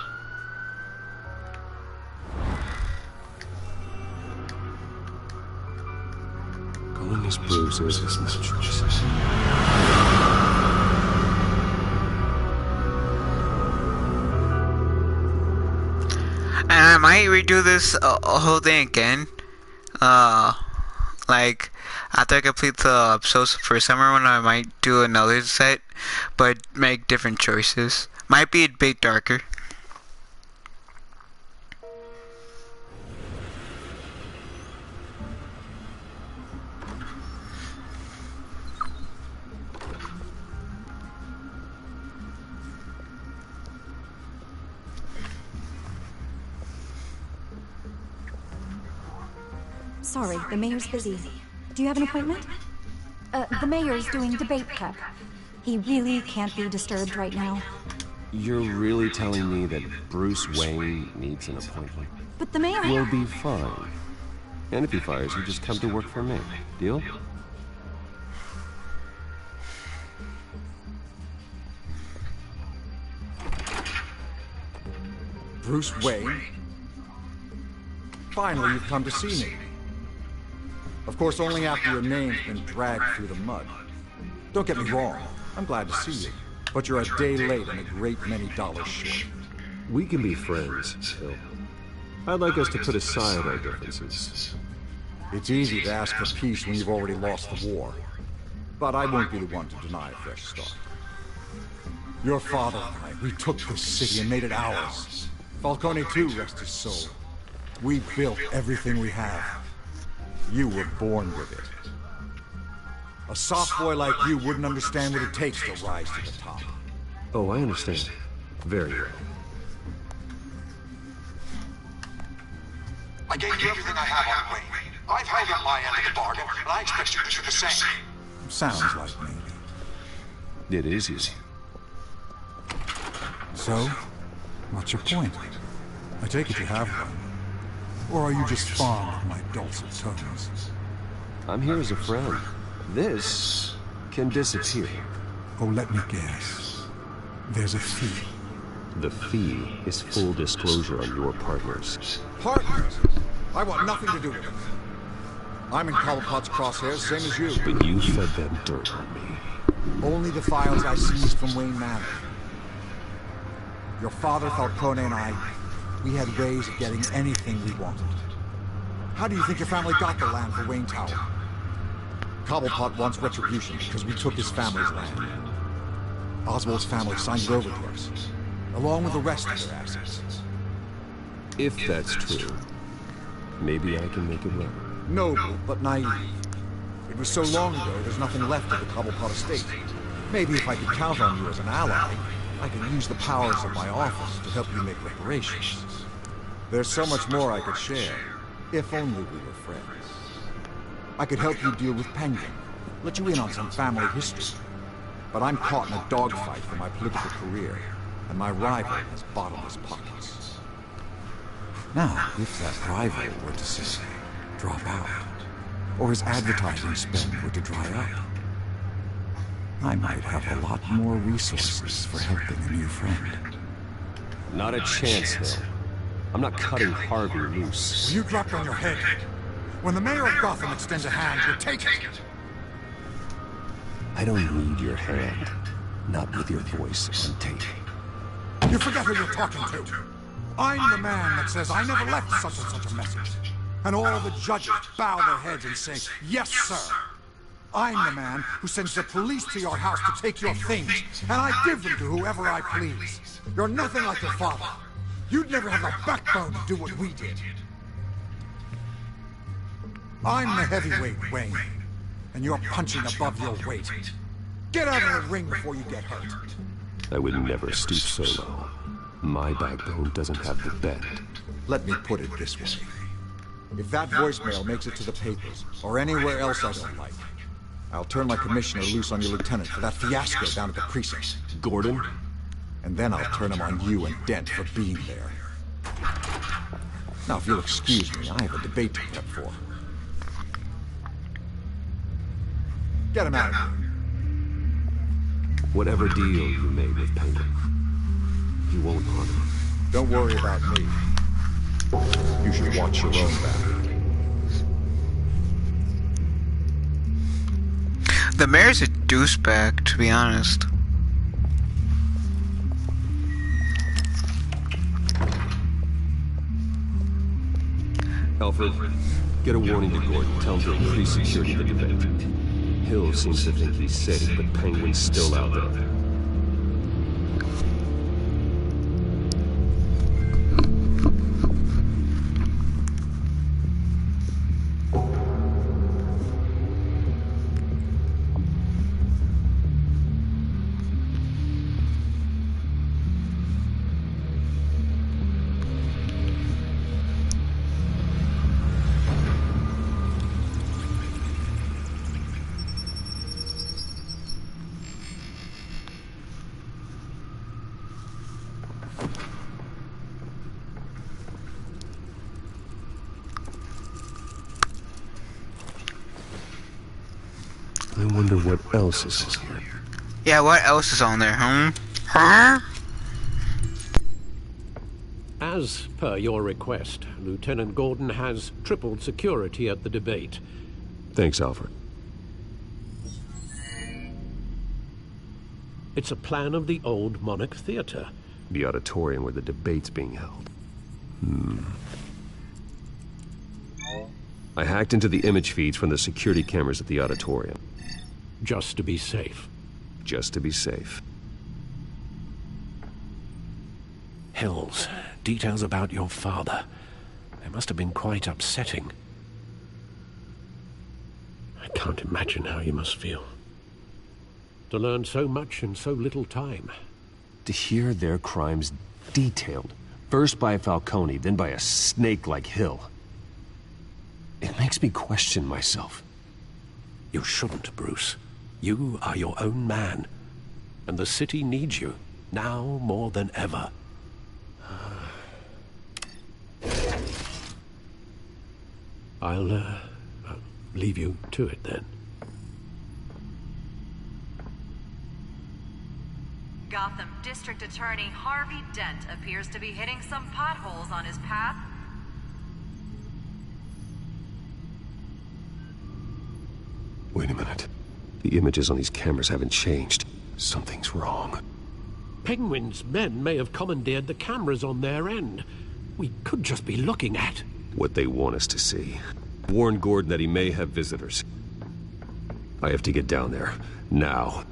Going as Bruce is his no choice. And I might redo this whole thing again. Like, after I complete the episodes for summer one, I might do another set, but make different choices. Might be a bit darker. Sorry, the mayor's busy. Do you have an appointment? The mayor's doing debate prep. He really can't be disturbed right now. You're really telling me that Bruce Wayne needs an appointment? But the mayor... We'll be fine. And if he fires you, just come to work for me. Deal? Bruce Wayne? Finally, you've come to see me. Of course, only after your name's been dragged through the mud. Don't get me wrong, I'm glad to see you. But you're a day late and a great many dollars short. We can be friends, Phil. I'd like us to put aside our differences. It's easy to ask for peace when you've already lost the war. But I won't be the one to deny a fresh start. Your father and I, we took this city and made it ours. Falcone too, rest his soul. We built everything we have. You were born with it. A soft boy like you wouldn't understand what it takes to rise to the top. Oh, I understand. Very well. I gave you everything I have on Wayne. I've held up my end of the bargain, and I expect you to do the same. Sounds like me. It is easy. So, what's your point? I take it you have one. Or are you just fond of my dulcet tones? I'm here as a friend. This can disappear. Oh, let me guess. There's a fee. The fee is full disclosure on your partners. Partners? I want nothing to do with it. I'm in Cobblepot's crosshairs, same as you. But you fed them dirt on me. Only the files I seized from Wayne Manor. Your father, Falcone, and I, we had ways of getting anything we wanted. How do you think your family got the land for Wayne Tower? Cobblepot wants retribution because we took his family's land. Oswald's family signed it over to us, along with the rest of their assets. If that's true, maybe I can make it right. Noble, but naive. It was so long ago, there's nothing left of the Cobblepot estate. Maybe if I could count on you as an ally, I could use the powers of my office to help you make reparations. There's so much more I could share, if only we were friends. I could help you deal with Penguin, let you in on some family history. But I'm caught in a dogfight for my political career, and my rival has bottomless pockets. Now, if that rival were to say, drop out, or his advertising spend were to dry up, I might have a lot more resources for helping a new friend. Not a chance, Hill. I'm not cutting Harvey loose. You dropped on your head. When the mayor of Gotham extends a hand, you take it. I don't need your hand. Not with your voice on tape. You forget who you're talking to. I'm the man that says I never left such and such a message. And all the judges bow their heads and say, yes, sir. I'm the man who sends the police to your house to take your things, and I give them to whoever I please. You're nothing like your father. You'd never have the backbone to do what we did. I'm the heavyweight, Wayne, and you're punching above your weight. Get out of the ring before you get hurt. I would never stoop so low. My backbone doesn't have the bend. Let me put it this way. If that voicemail makes it to the papers, or anywhere else I don't like, I'll turn my commissioner loose on your lieutenant for that fiasco down at the precinct. Gordon? And then I'll turn him on you and Dent for being there. Now, if you'll excuse me, I have a debate to prep for. Get him out of here. Whatever deal you made with Penguin, you won't honor it. Don't worry about me. You should watch your own back. The mayor's a douchebag, to be honest. Alfred, get a warning to Gordon. Tell him to increase security of the debate. Hill seems to think he's safe, but Penguin's still out there. I wonder what else is in here. Yeah, what else is on there, Huh? As per your request, Lieutenant Gordon has tripled security at the debate. Thanks, Alfred. It's a plan of the old Monarch Theater. The auditorium where the debate's being held. I hacked into the image feeds from the security cameras at the auditorium. Just to be safe. Just to be safe. Hills, details about your father. They must have been quite upsetting. I can't imagine how you must feel. To learn so much in so little time. To hear their crimes detailed, first by Falcone, then by a snake like Hill. It makes me question myself. You shouldn't, Bruce. You are your own man. And the city needs you, now more than ever. I'll leave you to it then. Gotham District Attorney Harvey Dent appears to be hitting some potholes on his path. Wait a minute. The images on these cameras haven't changed. Something's wrong. Penguin's men may have commandeered the cameras on their end. We could just be looking at what they want us to see. Warn Gordon that he may have visitors. I have to get down there. Now.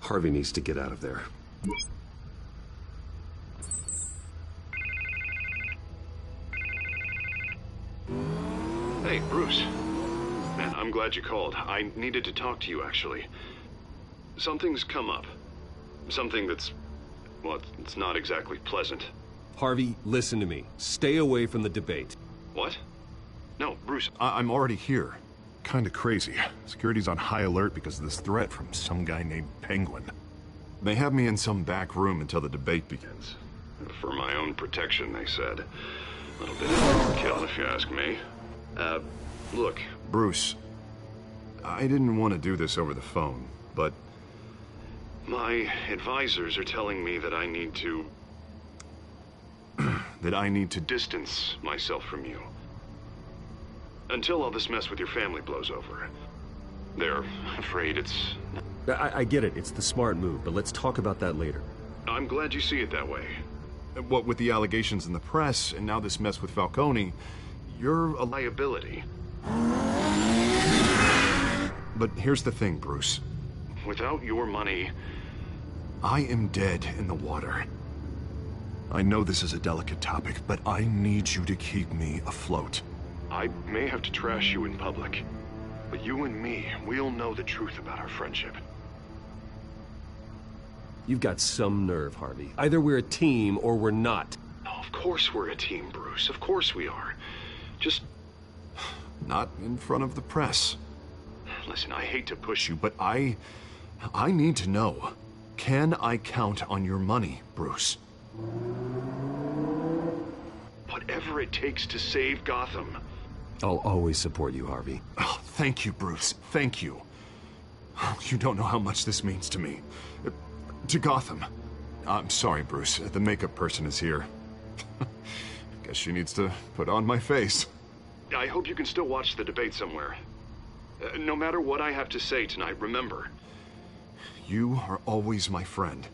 Harvey needs to get out of there. Hey, Bruce. Man, I'm glad you called. I needed to talk to you, actually. Something's come up. Something that's... well, it's not exactly pleasant. Harvey, listen to me. Stay away from the debate. What? No, Bruce. I'm already here. Kinda crazy. Security's on high alert because of this threat from some guy named Penguin. They have me in some back room until the debate begins. For my own protection, they said. A little bit of overkill, if you ask me. Look, Bruce, I didn't want to do this over the phone, but my advisors are telling me that I need to... that I need to distance myself from you. Until all this mess with your family blows over. They're afraid it's... I get it. It's the smart move, but let's talk about that later. I'm glad you see it that way. What with the allegations in the press, and now this mess with Falcone, you're a liability. But here's the thing, Bruce. Without your money, I am dead in the water. I know this is a delicate topic, but I need you to keep me afloat. I may have to trash you in public, but you and me, we'll know the truth about our friendship. You've got some nerve, Harvey. Either we're a team or we're not. Oh, of course we're a team, Bruce. Of course we are. Just... not in front of the press. Listen, I hate to push you, but I need to know. Can I count on your money, Bruce? Whatever it takes to save Gotham. I'll always support you, Harvey. Oh, thank you, Bruce. Thank you. You don't know how much this means to me. To Gotham. I'm sorry, Bruce. The makeup person is here. Guess she needs to put on my face. I hope you can still watch the debate somewhere. No matter what I have to say tonight, remember, you are always my friend.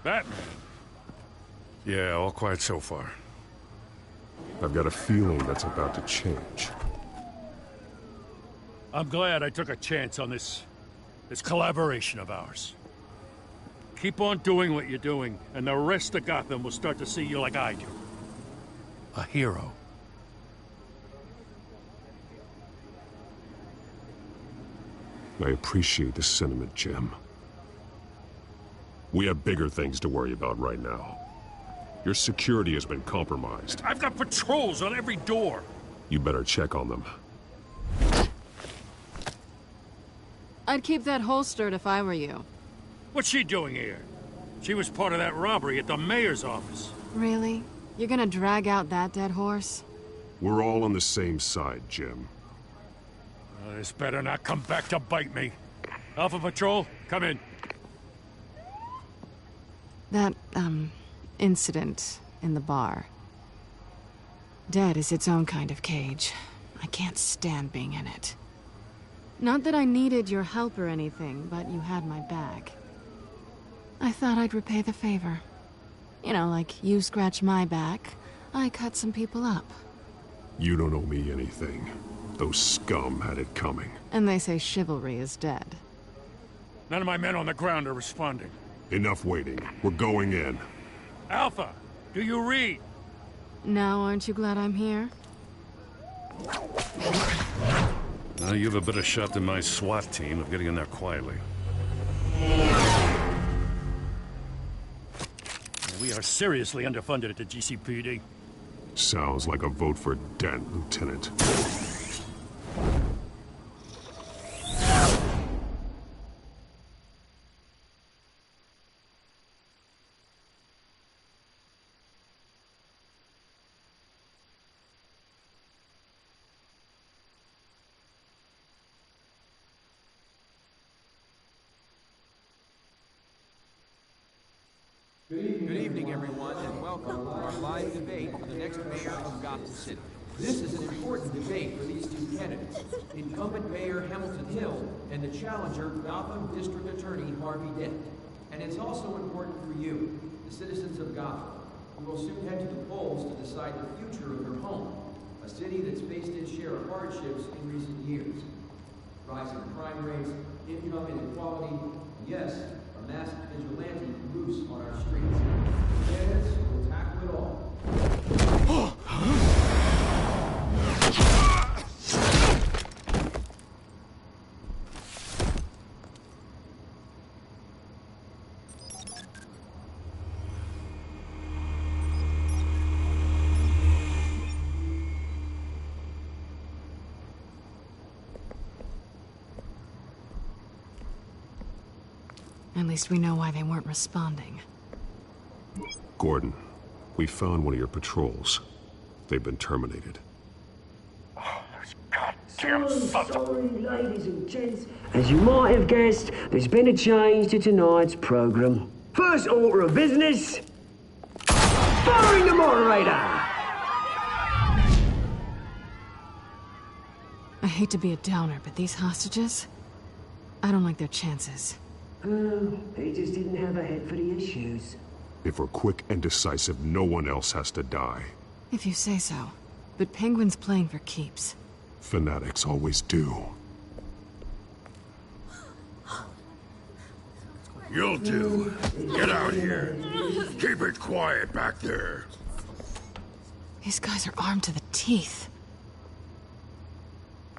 Batman. Yeah, all quiet so far. I've got a feeling that's about to change. I'm glad I took a chance on this collaboration of ours. Keep on doing what you're doing, and the rest of Gotham will start to see you like I do. A hero. I appreciate the sentiment, Jim. We have bigger things to worry about right now. Your security has been compromised. I've got patrols on every door. You better check on them. I'd keep that holstered if I were you. What's she doing here? She was part of that robbery at the mayor's office. Really? You're gonna drag out that dead horse? We're all on the same side, Jim. This better not come back to bite me. Alpha Patrol, come in. That, incident in the bar. Dead is its own kind of cage. I can't stand being in it. Not that I needed your help or anything, but you had my back. I thought I'd repay the favor. You know, like you scratch my back, I cut some people up. You don't owe me anything. Those scum had it coming. And they say chivalry is dead. None of my men on the ground are responding. Enough waiting. We're going in. Alpha, do you read? Now, aren't you glad I'm here? Now you have a better shot than my SWAT team of getting in there quietly. We are seriously underfunded at the GCPD. Sounds like a vote for Dent, Lieutenant. Good evening, everyone, and welcome to our live debate for the next mayor of Gotham City. This is an important debate for these two candidates, incumbent Mayor Hamilton Hill and the challenger, Gotham District Attorney Harvey Dent. And it's also important for you, the citizens of Gotham, who will soon head to the polls to decide the future of their home, a city that's faced its share of hardships in recent years. Rising crime rates, income inequality, and yes, a masked vigilante loose on our streets. Candidates will tackle it all. At least we know why they weren't responding. Gordon, we found one of your patrols. They've been terminated. Sorry, ladies and gents. As you might have guessed, there's been a change to tonight's program. First order of business, firing the moderator! I hate to be a downer, but these hostages? I don't like their chances. Oh, he just didn't have a head for the issues. If we're quick and decisive, no one else has to die. If you say so. But Penguin's playing for keeps. Fanatics always do. You'll do. Get out here. Keep it quiet back there. These guys are armed to the teeth.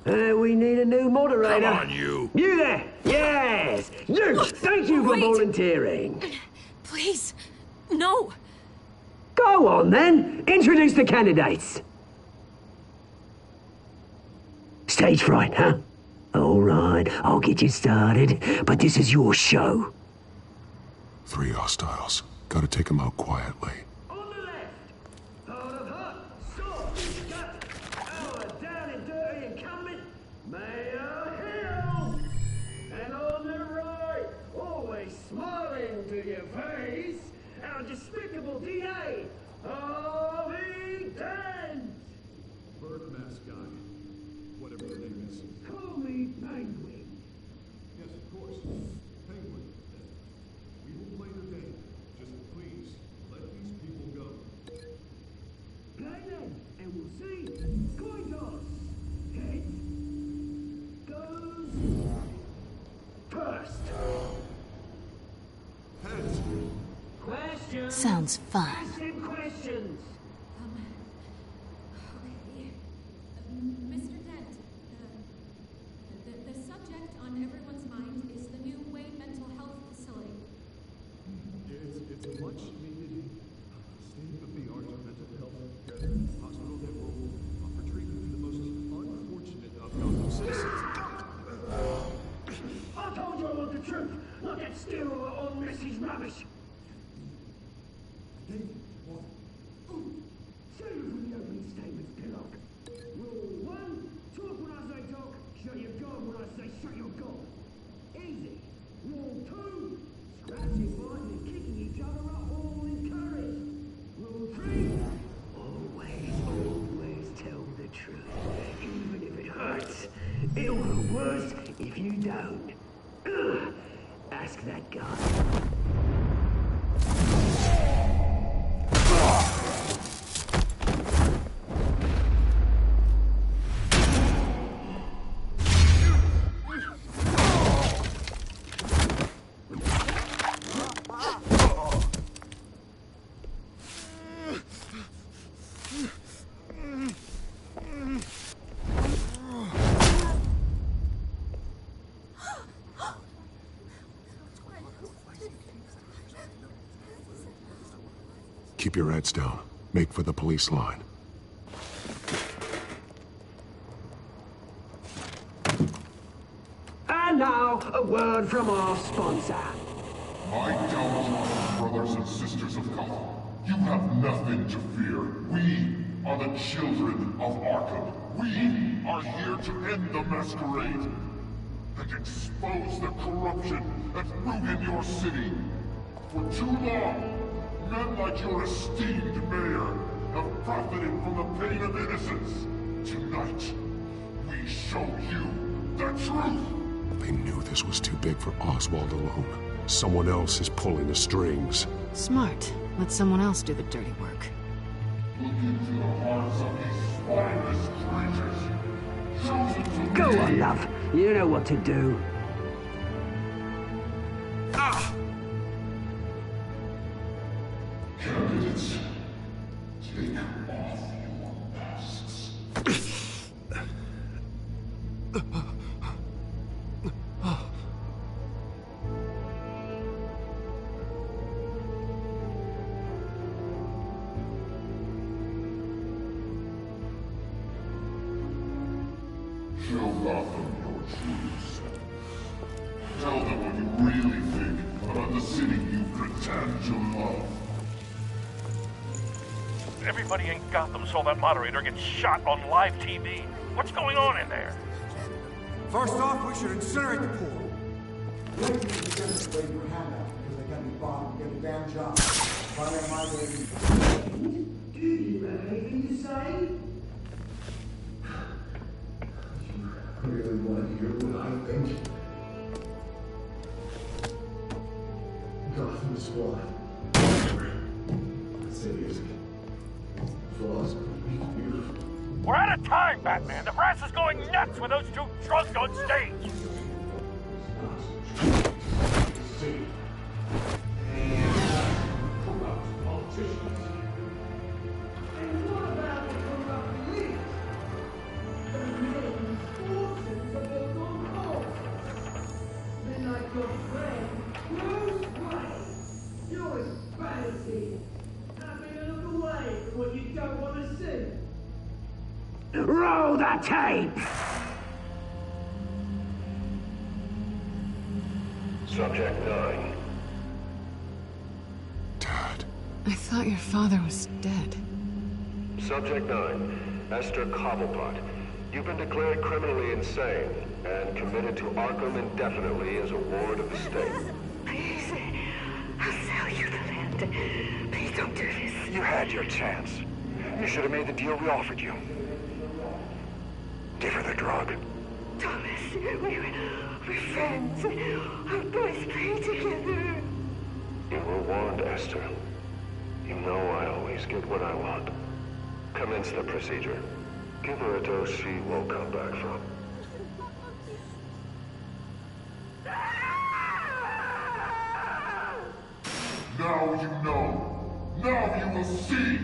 We need a new moderator. Come on, you. You there! Yes! You! Thank you for volunteering. Please, no. Go on, then. Introduce the candidates. Stage fright, huh? All right, I'll get you started, but this is your show. 3 hostiles. Gotta take them out quietly. Despicable DA, Harvey Dent! Bird mask guy. Whatever your name is. Call me Penguin. Yes, of course. Penguin. We will play the game. Just please, let these people go. Play then, and we'll see. Coin toss. Heads. Goes first. Heads. Questions. Sounds fun. Questions. Mr. Dent, the subject on everyone's I told you I want the truth, not that sterile or Mrs. rubbish. Say from the opening statements, Pillock. Rule 1, talk when I say talk, shut your gob when I say shut your gob. Easy. Rule 2, scratching, biting and kicking each other are all encouraged. Rule 3, always tell the truth, even if it hurts. It'll look worse if you don't. Ugh. Ask that guy. Keep your heads down. Make for the police line. And now, a word from our sponsor. My downtrodden brothers and sisters of Gotham, you have nothing to fear. We are the children of Arkham. We are here to end the masquerade and expose the corruption that ruined your city. For too long, men like your esteemed mayor have profited from the pain of innocence. Tonight, we show you the truth. They knew this was too big for Oswald alone. Someone else is pulling the strings. Smart. Let someone else do the dirty work. Look into the hearts of these spineless creatures. Chosen to Go lead. on, love. You know what to do. Candidates, take off your masks. Show Gotham your truths. Tell them what you really think about the city you pretend to love. Everybody in Gotham saw that moderator get shot on live TV. What's going on in there? First off, we should incinerate the pool. Waiting to demonstrate your handout because they got me bombed and get a damn job. Finally, my baby. Do you have anything to say? You really want to hear what I think? Gotham Squad. That city is flaws, but beautiful. We're out of time, Batman. The brass is going nuts with those two drunks on stage. Corrupt politicians. And what about the corrupt elite? The main forces of the long then like your friend, Bruce Wayne. You're as bad as he is. Having a look away from what you don't want to see. Roll the tape! Subject 9. Dad. I thought your father was dead. Subject 9. Esther Cobblepot. You've been declared criminally insane and committed to Arkham indefinitely as a ward of the state. Please, I'll sell you the land. Please don't do this. You had your chance. You should have made the deal we offered you. Give her the drug. Thomas, we're friends. Our boys play together. You were warned, Esther. You know I always get what I want. Commence the procedure. Give her a dose she won't come back from. Now you know. Now you will see.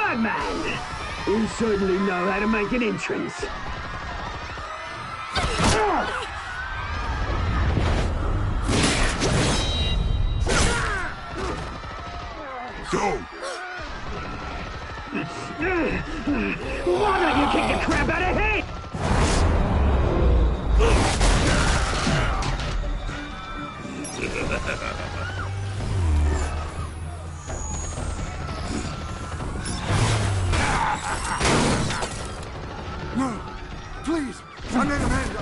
Bagman! You certainly know how to make an entrance. Go! Why don't you kick the crap out of him? No! Please! I need a hand!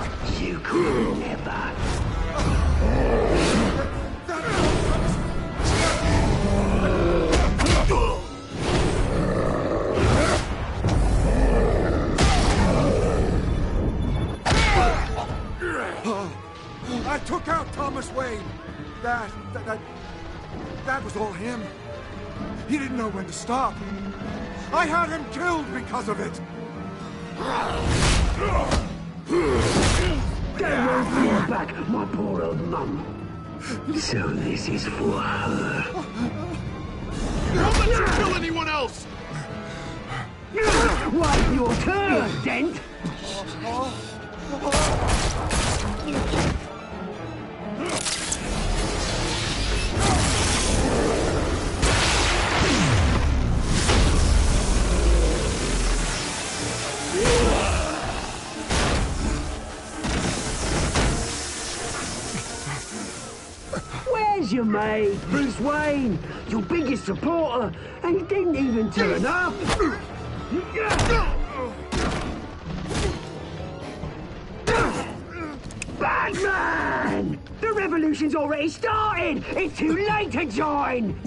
You could never. I took out Thomas Wayne. That was all him. He didn't know when to stop. I had him killed because of it. Don't want me back, my poor old mum. So this is for her. Don't let you kill anyone else! Wait your turn, Dent! Where's your mate, Bruce Wayne? Your biggest supporter, and he didn't even turn up. Batman! The revolution's already started! It's too late to join!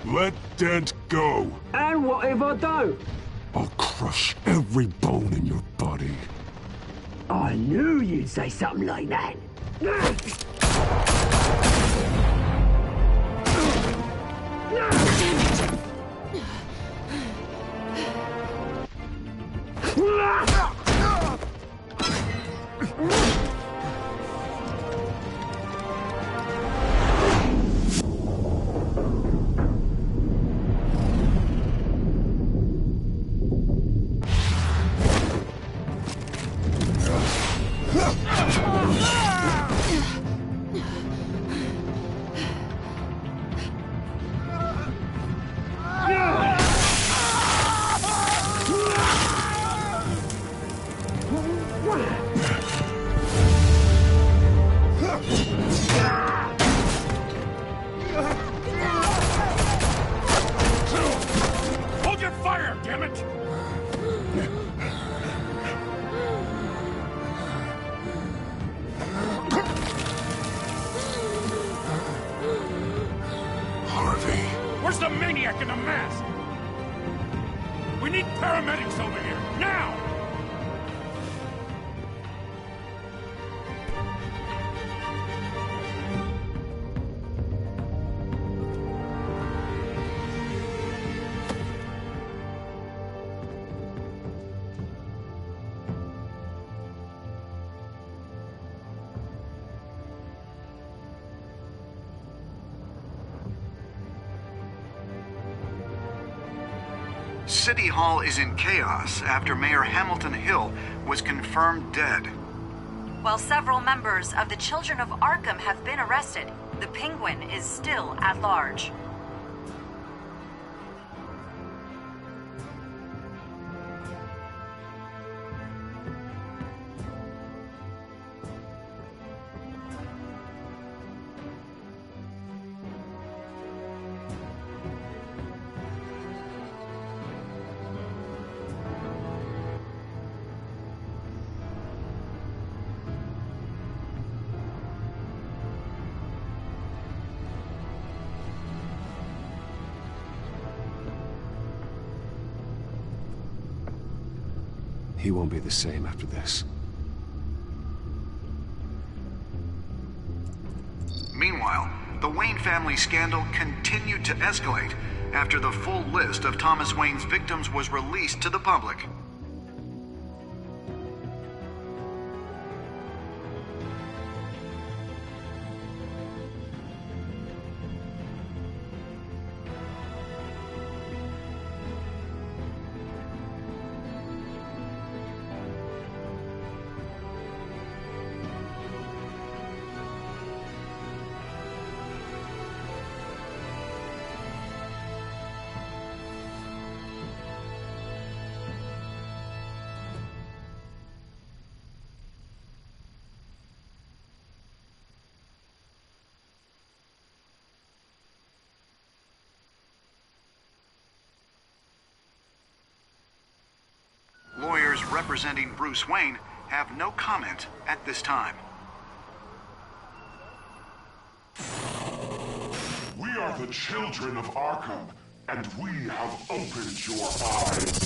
Let Dent go. And what if I don't? I'll crush every bone in your body. I knew you'd say something like that. Hold your fire, damn it! Harvey. Where's the maniac in the mask? We need paramedics over here, now! City Hall is in chaos after Mayor Hamilton Hill was confirmed dead. While several members of the Children of Arkham have been arrested, the Penguin is still at large. He won't be the same after this. Meanwhile, the Wayne family scandal continued to escalate after the full list of Thomas Wayne's victims was released to the public. representing Bruce Wayne have no comment at this time. We are the children of Arkham, and we have opened your eyes.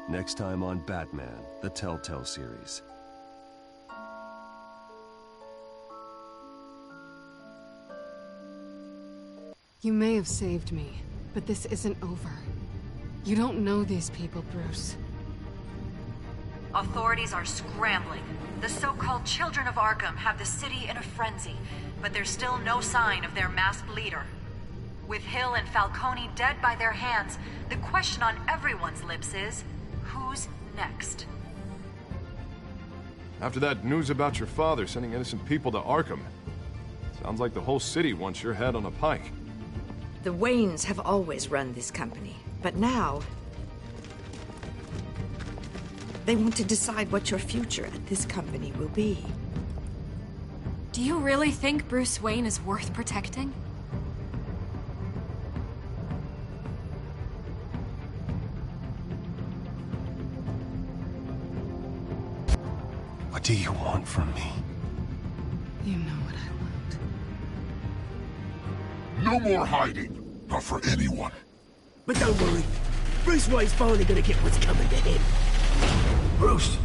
Next time on Batman, the Telltale series. You may have saved me, but this isn't over. You don't know these people, Bruce. Authorities are scrambling. The so-called Children of Arkham have the city in a frenzy, but there's still no sign of their masked leader. With Hill and Falcone dead by their hands, the question on everyone's lips is, who's next? After that news about your father sending innocent people to Arkham, sounds like the whole city wants your head on a pike. The Waynes have always run this company, but now they want to decide what your future at this company will be. Do you really think Bruce Wayne is worth protecting? What do you want from me? You know what I No want. more hiding, not for anyone. But don't worry, Bruce Wayne's finally gonna get what's coming to him. Bruce,